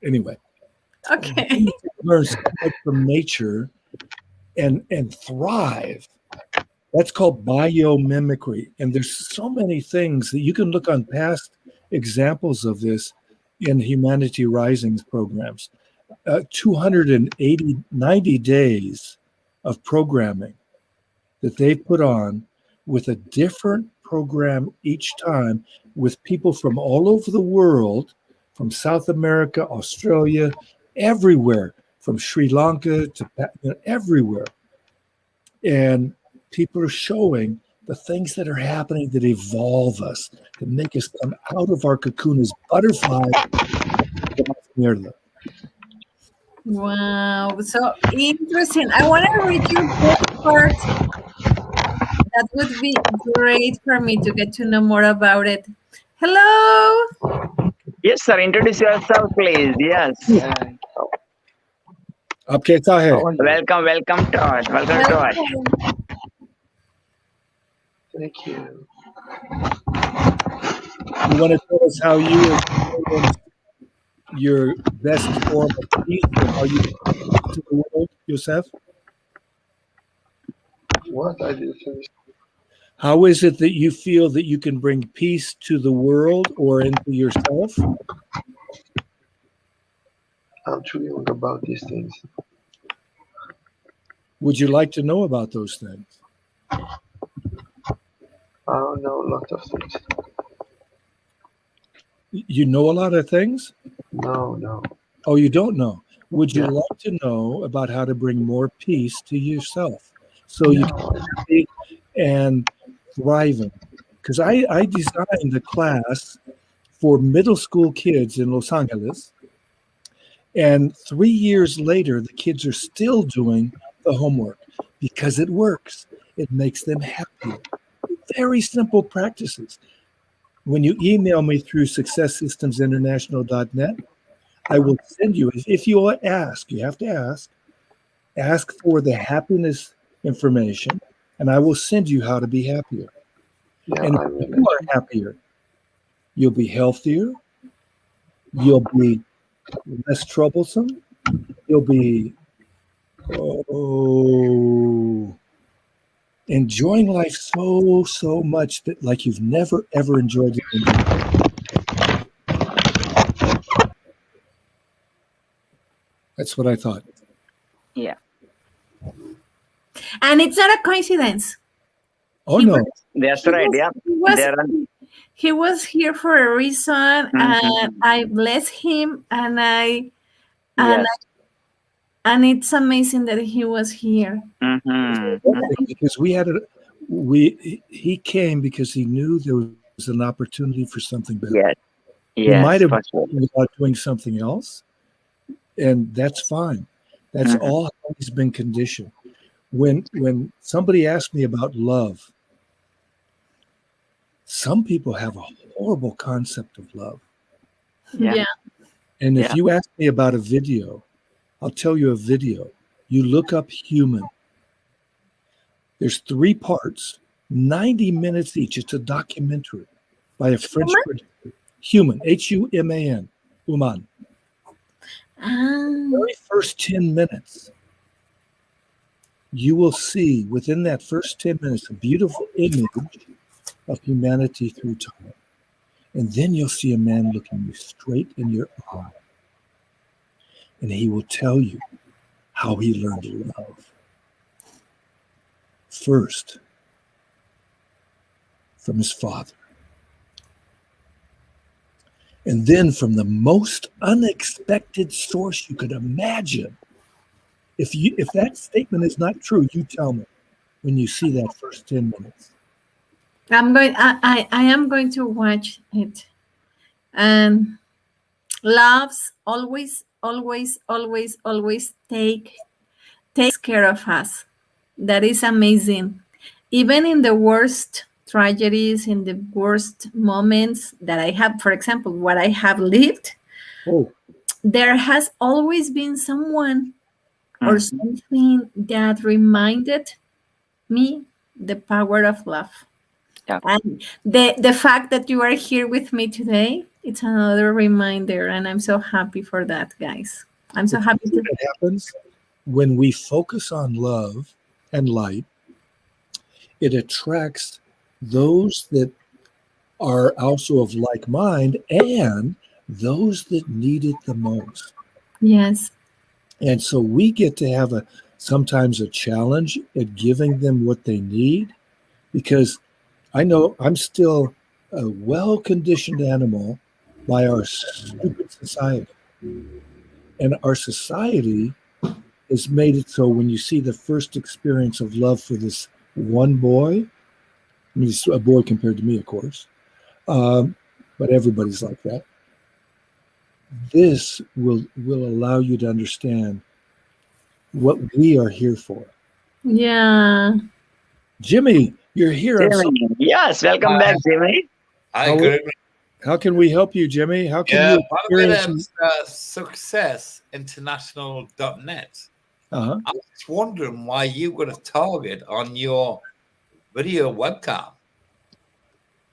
anyway. Okay. Learn from nature and thrive. That's called biomimicry. And there's so many things that you can look on past examples of this in Humanity Rising's programs. 90 days of programming that they put on with a different program each time, with people from all over the world, from South America, Australia, everywhere, from Sri Lanka to everywhere. And people are showing the things that are happening that evolve us, that make us come out of our cocoon as butterflies. Wow, so interesting. I want to read you both parts. That would be great for me to get to know more about it. Hello. Yes, sir. Introduce yourself, please. Yes. आप कैसा है? Welcome, Todd. Welcome, Todd. Thank you. You want to tell us how you experienced your best form of peace, and how you to the world yourself? What I did finish. How is it that you feel that you can bring peace to the world or into yourself? I'm too young about these things. Would you like to know about those things? I don't know a lot of things. You know a lot of things? No. Oh, you don't know. Would you Yeah. like to know about how to bring more peace to yourself so you can be happy and thriving? Because I designed a class for middle school kids in Los Angeles, and 3 years later, the kids are still doing the homework because it works. It makes them happier. Very simple practices. When you email me through successsystemsinternational.net, I will send you, if you ask, you have to ask for the happiness information, and I will send you how to be happier. Yeah, And I if really. you are happier, you'll be healthier, you'll be less troublesome, you'll be enjoying life so much that like you've never ever enjoyed it in your life. That's what I thought. Yeah. And it's not a coincidence. Oh He no, was- That's he right. was- Yeah. he was- There are. He was here for a reason, and I bless him, and Yes. and it's amazing that he was here. because he came because he knew there was an opportunity for something better. Yes. He Yes. might have for been sure. thinking about doing something else, and that's fine. That's Mhm. all how he's been conditioned. When somebody asked me about love, some people have a horrible concept of love. Yeah. And if Yeah. you ask me about a video, I'll tell you a video. You look up Human. There's 3 parts, 90 minutes each. It's a documentary by a French producer. Human, Human, Human. Very first 10 minutes, you will see within that first 10 minutes a beautiful image of humanity through time. And then you'll see a man looking you straight in your eye. And he will tell you how he learned love. First, from his father. And then from the most unexpected source you could imagine. If that statement is not true, you tell me when you see that first 10 minutes. I am going to watch it. And loves always takes care of us. That is amazing. Even in the worst tragedies, in the worst moments that I have, for example, what I have lived, there has always been someone or something that reminded me the power of love. Yeah. And the fact that you are here with me today, it's another reminder, and I'm so happy for that, guys. I'm so happy to. It happens when we focus on love and light. It attracts those that are also of like mind and those that need it the most. Yes. And so we get to have sometimes a challenge at giving them what they need, because I know I'm still a well-conditioned animal by our stupid society. And our society has made it so when you see the first experience of love for this one boy, I mean, he's a boy compared to me, of course, but everybody's like that. This will allow you to understand what we are here for. Yeah. Jimmy, you're here. I'm so- Jimmy, yes, welcome back, Jimmy. Hi, How- good. How can we help you, Jimmy? How can Yeah, you by the way, experience? successinternational.net. Uh-huh. I was just wondering why you got a target on your video webcam.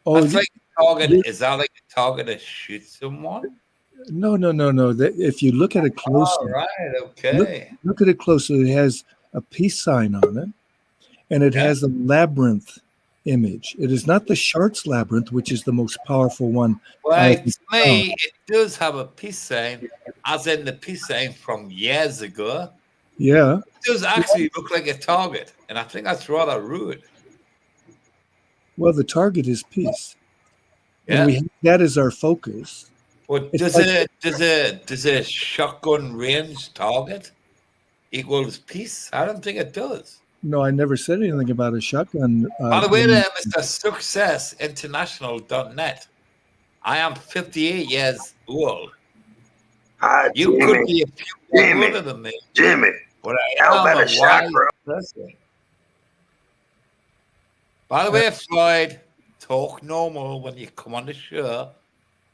Oh, That's like a target. this- Is that like a target to shoot someone? no. If you look at it All closely, right, okay. look at it closely. It has a peace sign on it, and it Yeah. has a labyrinth image. It is not the Chartres labyrinth, which is the most powerful one. Well, I- to me, it does have a peace sign, as in the peace sign from years ago. Yeah. It does actually look like a target, and I think that's rather rude. Well, the target is peace, Yeah. and we have that as our focus. But It's does a shotgun range target equals peace? I don't think it does. No, I never said anything about a shotgun. By the way, in- there, Mr. Successinternational.net. I am 58 years old. Hi, You Jimmy. could be a few Jimmy. older than me, Jimmy, but I how am about a a shot, wise bro? person. By the way, Floyd, talk normal when you come on the show.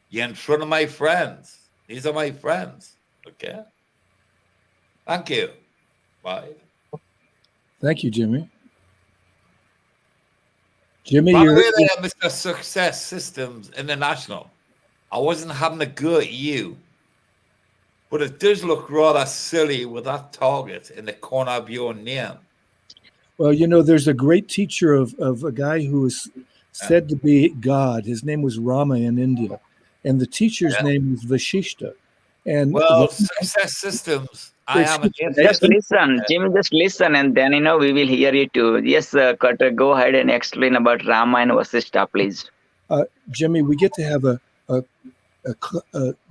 You're in front of my friends. These are my friends. Okay? Thank you. Bye. Thank you, Jimmy. Jimmy, By the you're way, there, Mr. Success Systems International. I wasn't having a go at you, but it does look rather silly with that target in the corner of your name. well. There's a great teacher of a guy who is said to be God. His name was Rama in India, and the teacher's Yeah. name was Vashishta. And Well, Success Systems, I am an Just atheist. listen, Jimmy, just listen, and then, we will hear it too. Yes, Carter, go ahead and explain about Rama and Vasishtha, please. Jimmy, we get to have a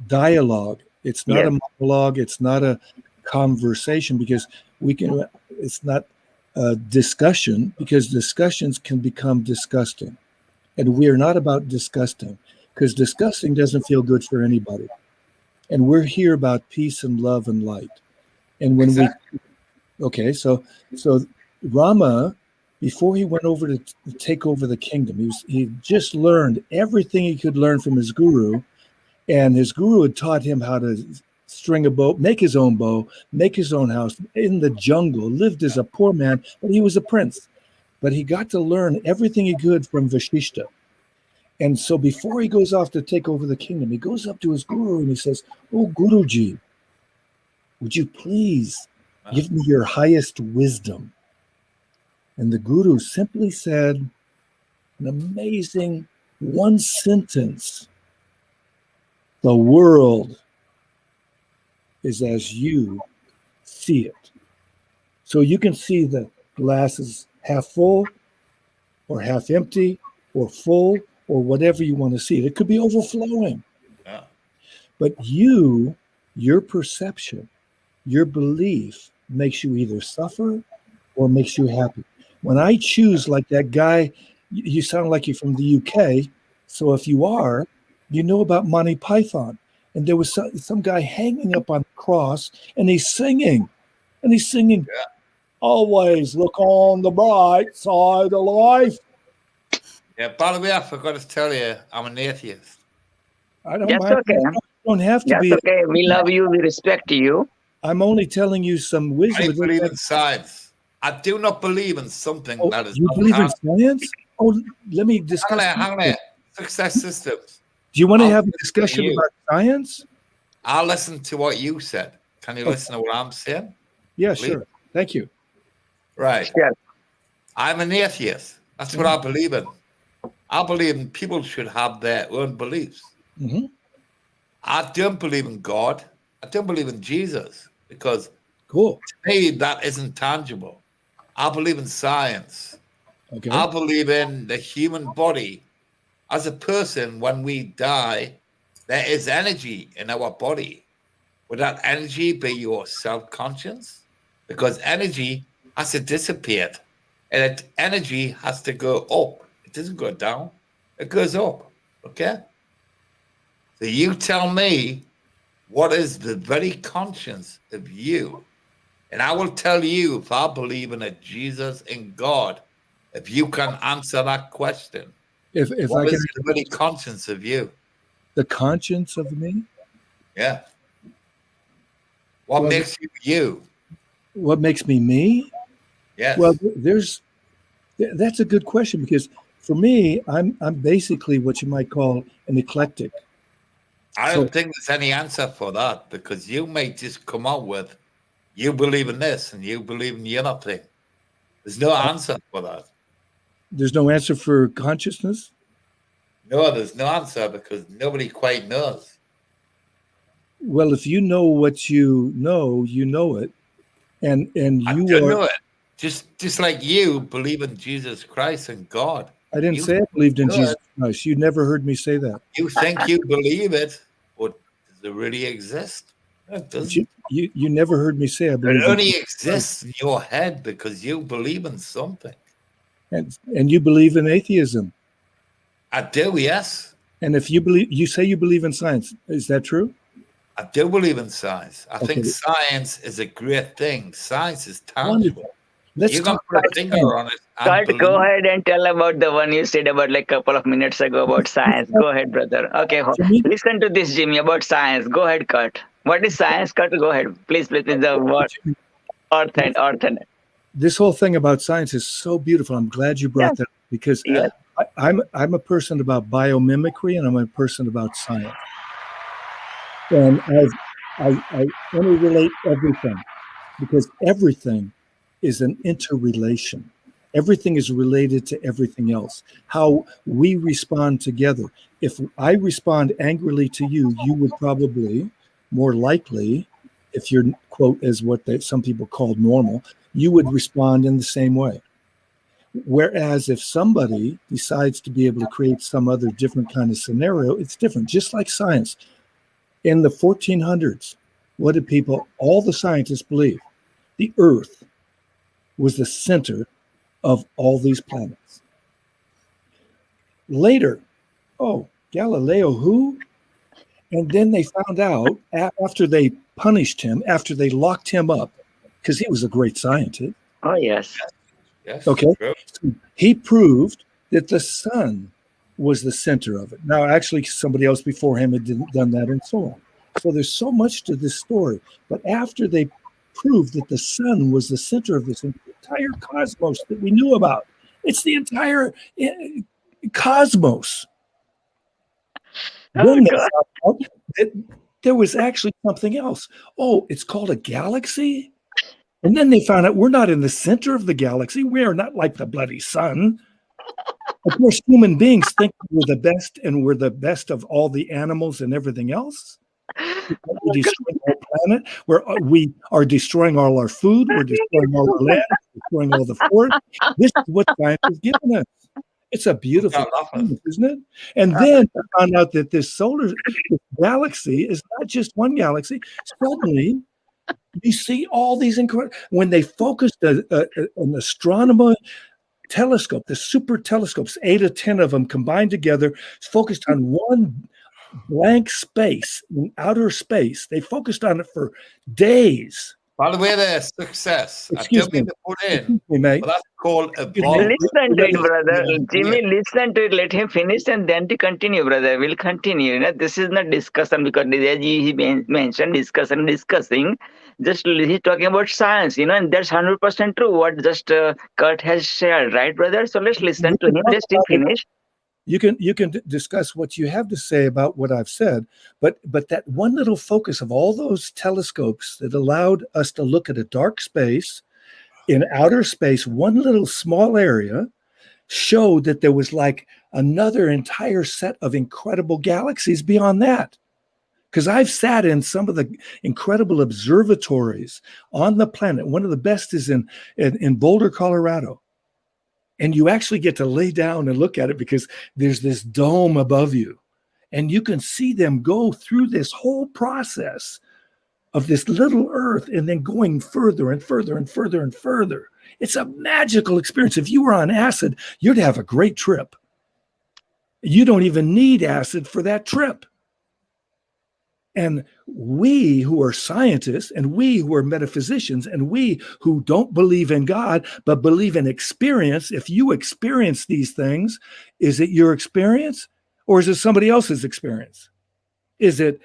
dialogue. It's not a monologue. It's not a conversation, because we can. It's not a discussion, because discussions can become disgusting, and we are not about disgusting, because disgusting doesn't feel good for anybody. And we're here about peace and love and light. And when so Rama, before he went over to take over the kingdom, he just learned everything he could learn from his guru, and his guru had taught him how to string a bow, make his own bow, make his own house in the jungle, lived as a poor man, but he was a prince. But he got to learn everything he could from Vashishta. And so before he goes off to take over the kingdom, he goes up to his guru and he says, "Oh, Guruji, would you please give me your highest wisdom?" And the guru simply said an amazing one sentence: "The world is as you see it." So you can see the glass is half full or half empty or full, or whatever you want to see it. It could be overflowing. Yeah. But your perception, your belief makes you either suffer or makes you happy. When I choose, like that guy, you sound like you're from the UK. So if you are, you know about Monty Python. And there was some guy hanging up on the cross, and he's singing. Always look on the bright side of life. Yeah, by the way, I forgot to tell you, I'm an atheist. I don't That's mind. okay. You don't have to That's be. okay. We love you. We respect you. I'm only telling you some I wisdom. believe in science. I do not believe in something Oh, that is you not believe in possible. science? Oh, let me discuss. Hang on. Success Systems. Do you want to I'll have a listen to discussion you. about science? I'll listen to what you said. Can you listen to what I'm saying? Yeah, Please. sure. Thank you. Right. Yes. I'm an atheist. That's what I believe in. I believe people should have their own beliefs. Mhm. I don't believe in God. I don't believe in Jesus, because Cool. To me, that isn't tangible. I believe in science. Okay. I believe in the human body. As a person, when we die, there is energy in our body. Would that energy be your self-conscious? Because energy has to dissipate, and that energy has to go up. It doesn't go down, it goes up. Okay? So you tell me what is the very conscience of you, and I will tell you if I believe in a Jesus and God, if you can answer that question. If What I is can, the very conscience of you? the conscience of me, Yeah. What Well, makes you you? what makes me me? Yes. Well, that's a good question, because for me, I'm basically what you might call an eclectic. I so- don't think there's any answer for that, because you may just come out with you believe in this and you believe in the other thing. There's no answer for that. There's no answer for consciousness. No, there's no answer because nobody quite knows. Well, if you know what you know it, and I you don't are. know it. Just like you believe in Jesus Christ and God. I didn't You say I believed in know Jesus it. Christ. You never heard me say that. You think you believe it, but does it really exist? No, it But doesn't. you never heard me say I believe It in only exists in your head because you believe in something. and you believe in atheism. I do, yes. And if you say you believe in science, is that true? I do believe in science. I think Okay. science is a great thing. Science is Wonderful. tangible. Let's You can talk put about a finger science. on it. And Kurt, go believe. ahead and tell about the one you said about like couple of minutes ago about science. Go ahead, brother. Okay, Jimmy? listen to this, Jimmy, about science. Go ahead, Kurt. What is science, Kurt? Go ahead, please. With the word earth and This whole thing about science is so beautiful. I'm glad you brought that up, because Yes. I'm a person about biomimicry, and I'm a person about science. And I interrelate everything, because everything is an interrelation. Everything is related to everything else. How we respond together. If I respond angrily to you, you would probably, more likely, if you're, quote, as what some people call normal, you would respond in the same way. Whereas if somebody decides to be able to create some other different kind of scenario, it's different, just like science. In the 1400s, what did all the scientists believe? The Earth was the center of all these planets. Later, Galileo who? And then they found out, after they punished him, after they locked him up, because he was a great scientist. Oh yes. Yes. Okay. True. He proved that the sun was the center of it. Now, actually, somebody else before him had done that, and so on. So there's so much to this story. But after they proved that the sun was the center of this entire cosmos that we knew about, it's the entire cosmos. Then they found out that there was actually something else. Oh, it's called a galaxy? And then they found out we're not in the center of the galaxy. We are not like the bloody sun. Of course, human beings think we're the best, and we're the best of all the animals and everything else. We're destroying our planet. We are destroying all our food. We're destroying all our land. We're destroying all the forest. This is what science has given us. It's a beautiful thing, isn't it? And then we found out that this galaxy is not just one galaxy. Suddenly, you see all these incredible. When they focused an astronomer telescope, the super telescopes, 8 or 10 of them combined together, focused on one blank space in outer space. They focused on it for days. By the way, their success. Excuse I don't mean me. to put in, Hey, mate. but that's called a Excuse me. bomb. Listen to it, brother. Jimmy, listen to it. Let him finish and then to continue, brother. We'll continue. This is not discussion, because as he mentioned, discussion. Just he's talking about science, and that's 100% true. What just Kurt has shared, right, brother? So let's listen to him. Let's finish. You can discuss what you have to say about what I've said, but that one little focus of all those telescopes that allowed us to look at a dark space in outer space, one little small area, showed that there was like another entire set of incredible galaxies beyond that. Because I've sat in some of the incredible observatories on the planet. One of the best is in Boulder, Colorado. And you actually get to lay down and look at it because there's this dome above you. And you can see them go through this whole process of this little Earth and then going further and further and further and further. It's a magical experience. If you were on acid, you'd have a great trip. You don't even need acid for that trip. And we who are scientists and we who are metaphysicians and we who don't believe in God, but believe in experience, if you experience these things, is it your experience or is it somebody else's experience? Is it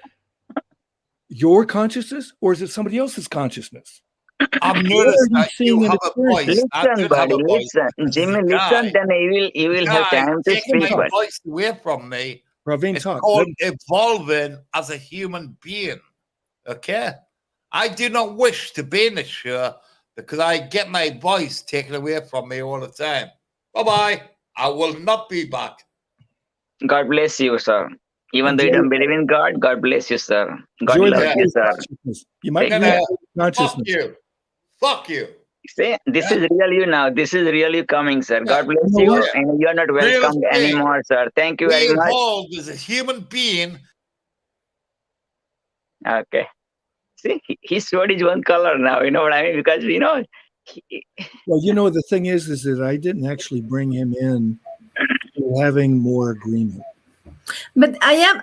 your consciousness or is it somebody else's consciousness? I've Where are noticed you that seeing you an have a voice. experience? I Listen, don't have buddy, a voice. listen. Jimmy, listen, then you will have Guy time to taking speak. my But voice away from me. Praveen, It's talk. called evolving as a human being. Okay? I do not wish to be in the show because I get my voice taken away from me all the time. Bye-bye. I will not be back. God bless you, sir. Even though you don't believe in God, God bless you, sir. God Enjoy loves the you, sir. consciousness. You might Take be care. Fuck consciousness. you. Fuck you. See, this is real you now. This is really coming, sir. God bless You know you. what? And you are not Real welcomed estate. anymore, sir. Thank you We very much. evolved as a human being. Okay. See, his sword is one color now. You know what I mean? Because, Well, you know, the thing is that I didn't actually bring him in to having more agreement. But I'm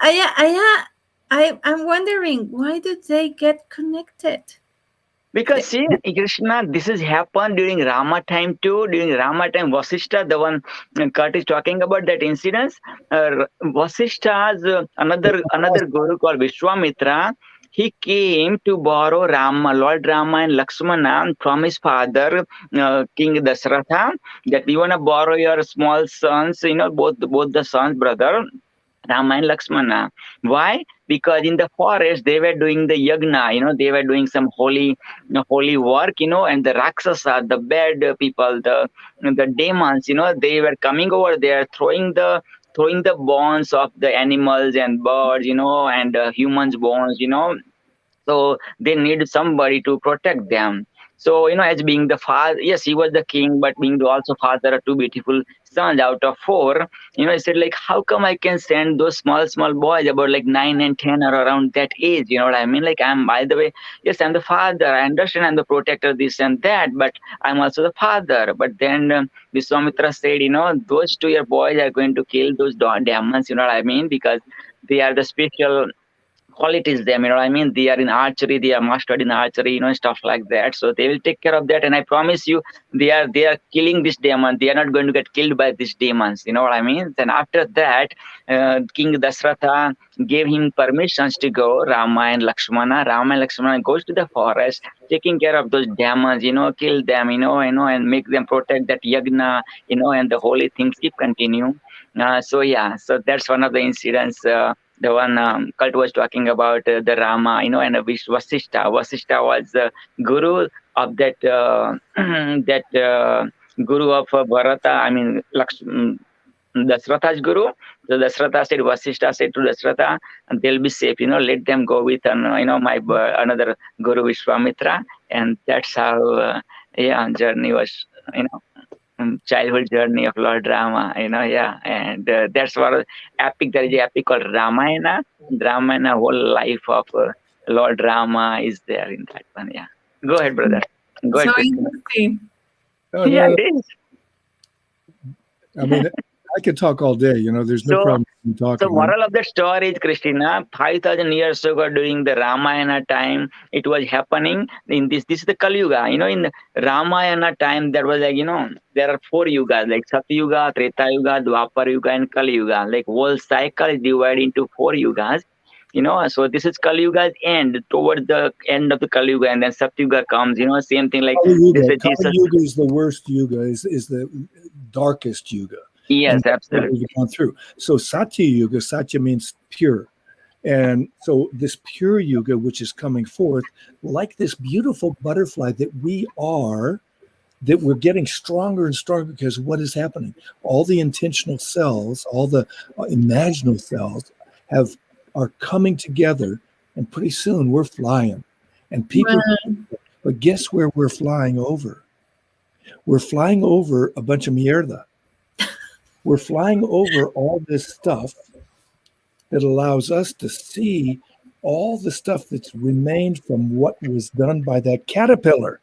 wondering, why did they get connected? because see, Krishna, this has happened during Rama time too. During Rama time, Vasishtha, the one Kurt is talking about that incident. Vasishtha's another guru called Vishwamitra. He came to borrow Lord Rama and Lakshmana from his father, King Dasharatha, that we want to borrow your small sons, both the sons, brother, Rama and Lakshmana. Why? Because in the forest they were doing the yagna, they were doing some holy work, and the Rakshasa, the bad people, the demons, they were coming over there, throwing the bones of the animals and birds, and humans' bones, So they need somebody to protect them. So, as being the father, yes, he was the king, but being also father of two beautiful sons out of four, he said, like, how come I can send those small boys about like 9 and 10 or around that age? You know what I mean? Like, by the way, yes, I'm the father. I understand I'm the protector, this and that, but I'm also the father. But then Vishwamitra said, those 2 year boys are going to kill those demons, you know what I mean? Because they are the special qualities them, they are in archery, they are mastered in archery, stuff like that, so they will take care of that. And I promise you, they are killing this demon. They are not going to get killed by these demons, you know what I mean? Then after that, King Dasharatha gave him permissions to go. Rama and Lakshmana goes to the forest, taking care of those demons, kill them, and make them protect that yagna, and the holy things keep continue. So that's one of the incidents. The one Kurt was talking about, the Rama, and Vasishtha. Vasishtha was the guru of that guru of Bharata. Dasharatha's guru. So Dasharatha said, Vasishtha said to Dasharatha, they'll be safe. Let them go with my another guru Vishwamitra, and that's how journey was. Childhood journey of Lord Rama, and that's what epic. There is an epic called Ramayana. Ramayana, whole life of Lord Rama is there in that one. Yeah, go ahead, brother. Go ahead. So Krishna. interesting. Oh, Yeah, no, it is. I mean, I could talk all day. There's no So- problem in talking. So moral of the story is, Krishna, 5,000 years ago during the Ramayana time, it was happening in this is the Kali Yuga. In the Ramayana time, there was there are 4 yugas, like Satya Yuga, Treta Yuga, Dwapar Yuga, and Kali Yuga. Like whole cycle is divided into 4 yugas. So this is Kali Yuga's end, towards the end of the Kali Yuga, and then Satya Yuga comes, same thing like Kali this Yuga. is Kali Jesus. Yuga is the worst yuga, is the darkest yuga. Yes, And absolutely. we've gone through. So Satya Yuga, Satya means pure. And so this pure yuga, which is coming forth, like this beautiful butterfly that we are, that we're getting stronger and stronger because what is happening? All the intentional cells, all the imaginal cells are coming together and pretty soon we're flying. And people, but guess where we're flying over? We're flying over a bunch of mierda. We're flying over all this stuff that allows us to see all the stuff that's remained from what was done by that caterpillar.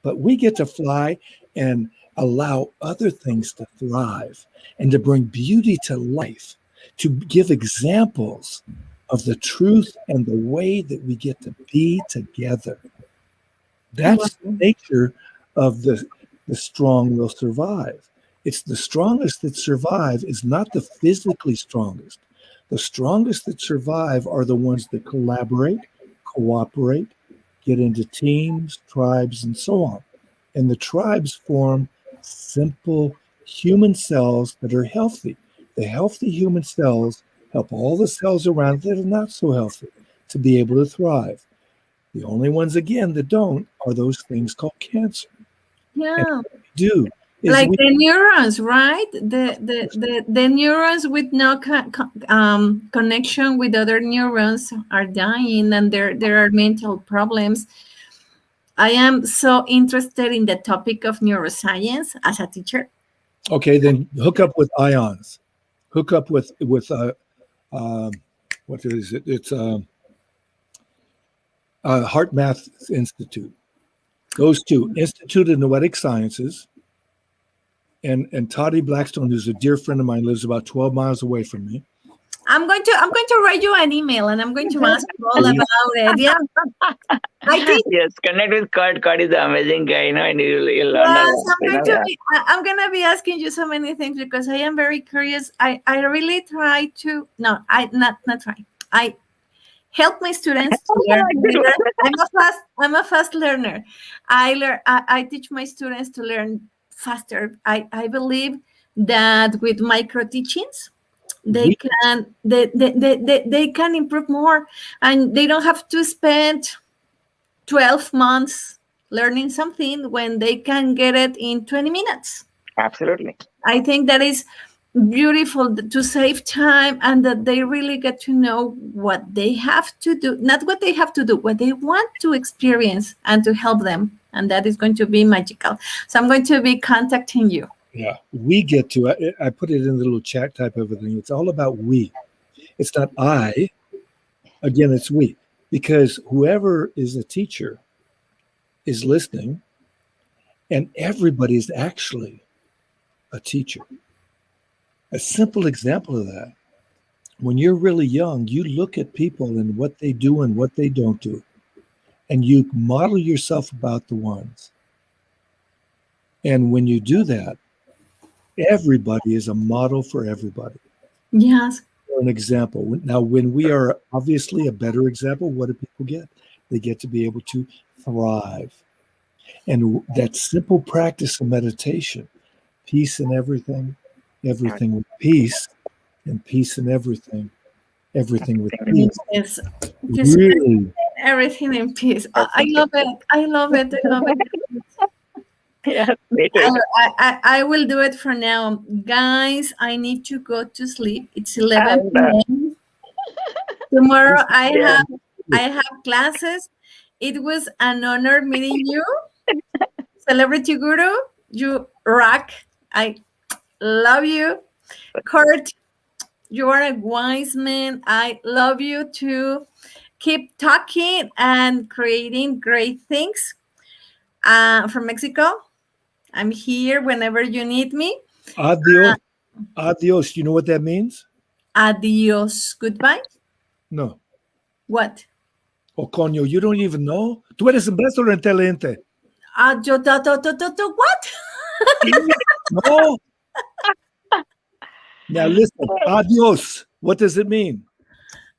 But we get to fly and allow other things to thrive and to bring beauty to life, to give examples of the truth and the way that we get to be together. That's the nature of the strong will survive. It's the strongest that survive is not the physically strongest. The strongest that survive are the ones that collaborate, cooperate, get into teams, tribes, and so on. And the tribes form simple human cells that are healthy. The healthy human cells help all the cells around that are not so healthy to be able to thrive. The only ones, again, that don't are those things called cancer. Yeah. And what we do is Like the neurons, right? The neurons with no connection with other neurons are dying, and there are mental problems. I am so interested in the topic of neuroscience as a teacher. okay, then hook up with ions. Hook up with what is it? It's Heart Math Institute. Those two, Institute of Noetic Sciences, and Toddy Blackstone, who's a dear friend of mine, lives about 12 miles away from me. I'm going to write you an email, and I'm going to ask you all about it. Yeah, I think. Yes, connect with Kurt. Kurt is an amazing guy, and you'll Yes, understand. I'm going to be asking you so many things because I am very curious. I really try to. No, I not try. I help my students to learn. I'm a fast learner. I teach my students to learn faster. I believe that with micro teachings, they can improve more, and they don't have to spend 12 months learning something when they can get it in 20 minutes. Absolutely. I think that is beautiful to save time, and that they really get to know what they have to do, not what they have to do, what they want to experience and to help them. And that is going to be magical. So I'm going to be contacting you. Yeah, we get to, I put it in the little chat type of a thing. It's all about we. It's not I. Again, it's we. Because whoever is a teacher is listening, and everybody is actually a teacher. A simple example of that, when you're really young, you look at people and what they do and what they don't do, and you model yourself about the ones. And when you do that, everybody is a model for everybody. Yes. For an example. Now, when we are obviously a better example, what do people get? They get to be able to thrive. And that simple practice of meditation, peace in everything, everything with peace, and peace in everything, everything with peace. Yes. Really? Everything in peace. I love it. I love it. I love it. Yeah, me too. I will do it for now. Guys, I need to go to sleep. It's 11 p.m. Tomorrow I have classes. It was an honor meeting you. Celebrity Guru, you rock. I love you. Kurt, you are a wise man. I love you too. Keep talking and creating great things. From Mexico, I'm here whenever you need me. Adios. Adios. You know what that means? Adios. Goodbye. No. What? Oh, coño, you don't even know? Tú eres imbécil inteligente. What? No. Now listen, adios. What does it mean?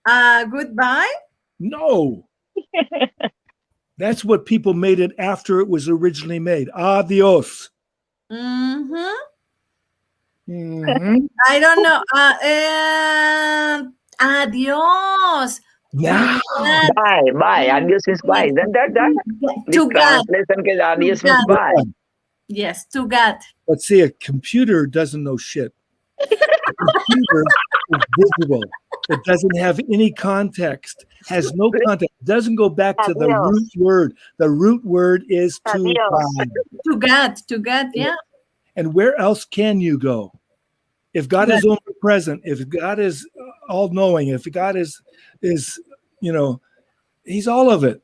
Goodbye? No. That's what people made it after it was originally made. Adios. Mm-hmm. Mm-hmm. I don't know. Adios. Nah. Bye. Adios means bye. Then that To God. translation is adios means bye. Yes, to God. Let's see, a computer doesn't know shit. A computer is visual. It doesn't have any context, has no context, doesn't go back to the Adios. root word. The root word is to Adios. God. To God, yeah. And where else can you go? If God is omnipresent, if God is all-knowing, if God is he's all of it.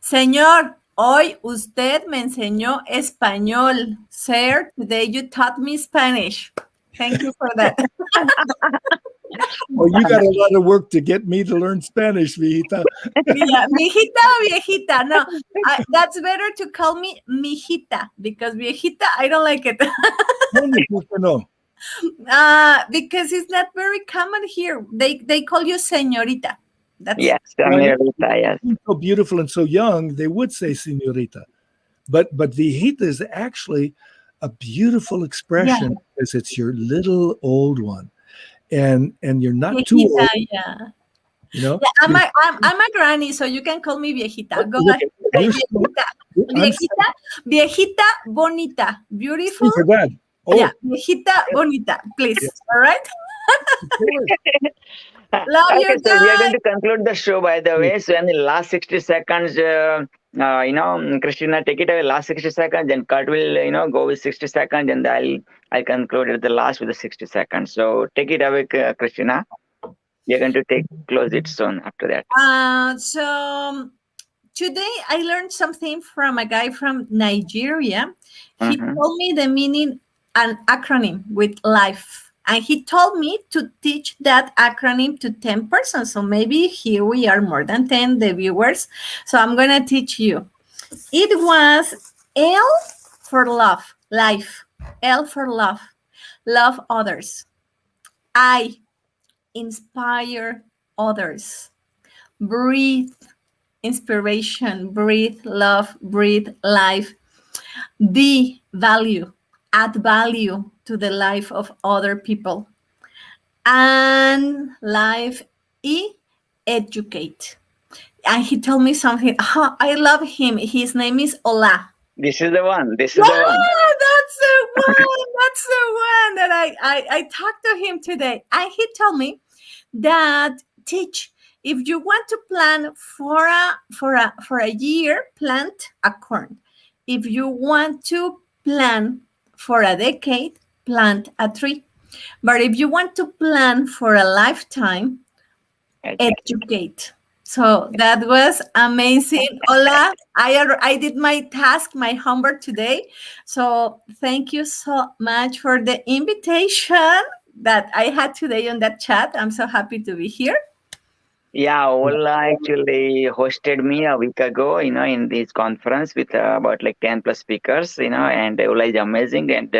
Señor, hoy usted me enseñó español. Sir, today you taught me Spanish. Thank you for that. Well, you got a lot of work to get me to learn Spanish, Vijita. Yeah, mijita o viejita? No, that's better to call me mijita because viejita, I don't like it. No. Because it's not very common here. They call you señorita. That's Yes, señorita, yes. So beautiful and so young, they would say señorita. But Vijita is actually a beautiful expression because it's your little old one. And you're not viejita, too old. yeah. You know? Yeah, I'm a granny, so you can call me viejita. Go ahead. You're Viejita, viejita bonita. Beautiful. for that. Oh, Yeah, viejita bonita, please. Yes. All right. Love Okay, you so we are guys. going to conclude the show, by the way. So in the last 60 seconds, Christina, take it away. Last 60 seconds, then Kurt will, go with 60 seconds, and I'll conclude at the last with the 60 seconds. So take it away, Christina. We are going to close it soon after that. So today I learned something from a guy from Nigeria. He told me the meaning, an acronym with life. And he told me to teach that acronym to 10 persons. So maybe here we are more than 10, the viewers. So I'm going to teach you. It was L for love, life. L for love, love others. I, inspire others. Breathe, inspiration. Breathe, love. Breathe, life. D, value. Add value to the life of other people. And life, E, educate. And he told me something. Oh, I love him. His name is Ola. This is the one. This is Yeah, the one. that's the one. That's the one that I talked to him today. And he told me that teach. If you want to plan for a year, plant a corn. If you want to plan for a decade, plant a tree. But if you want to plan for a lifetime, educate. So that was amazing. Hola, I did my task, my homework today. So thank you so much for the invitation that I had today on that chat. I'm so happy to be here. Yeah, Ola actually hosted me a week ago, in this conference with about like 10 plus speakers, and Ola is amazing. And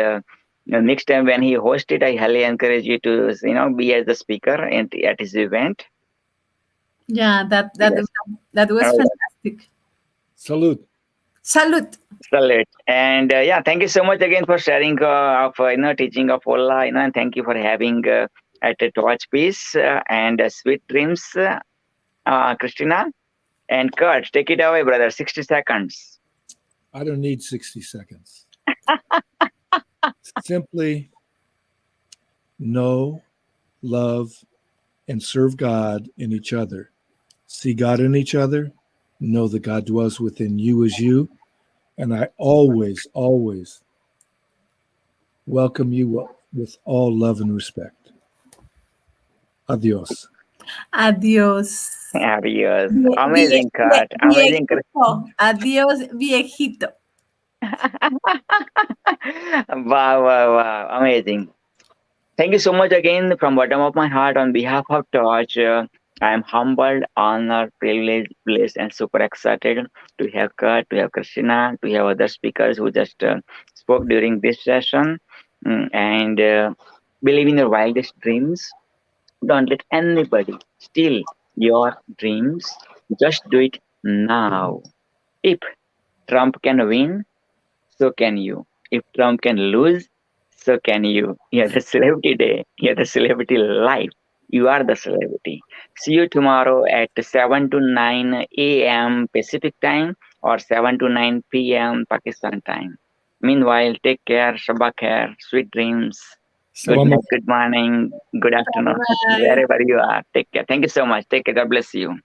next time when he hosted, I highly encourage you to, be as the speaker at his event. Yeah, that was fantastic. Salute. Salute. Salute. And thank you so much again for sharing of teaching of Ola, and thank you for having at Torch Peace and Sweet Dreams, Christina. And Kurt, take it away, brother. 60 seconds. I don't need 60 seconds. Simply know, love, and serve God in each other. See God in each other. Know that God dwells within you as you. And I always, always welcome you with all love and respect. Adios. Adios. Adios. Amazing, Kurt. Amazing. Adios, viejito. Wow. Amazing. Thank you so much again from bottom of my heart on behalf of Torch. I am humbled, honored, privileged, blessed, and super excited to have Kurt, to have Christina, to have other speakers who just spoke during this session. And believe in your wildest dreams. Don't let anybody steal your dreams. Just do it now. If Trump can win, so can you. If Trump can lose, so can you. You have the celebrity day. You have the celebrity life. You are the celebrity. See you tomorrow at 7 to 9 a.m. Pacific time or 7 to 9 p.m. Pakistan time. Meanwhile, take care, Shabba khair, sweet dreams. Good Salam. night, good morning, good afternoon, Bye. wherever you are. Take care. Thank you so much. Take care. God bless you.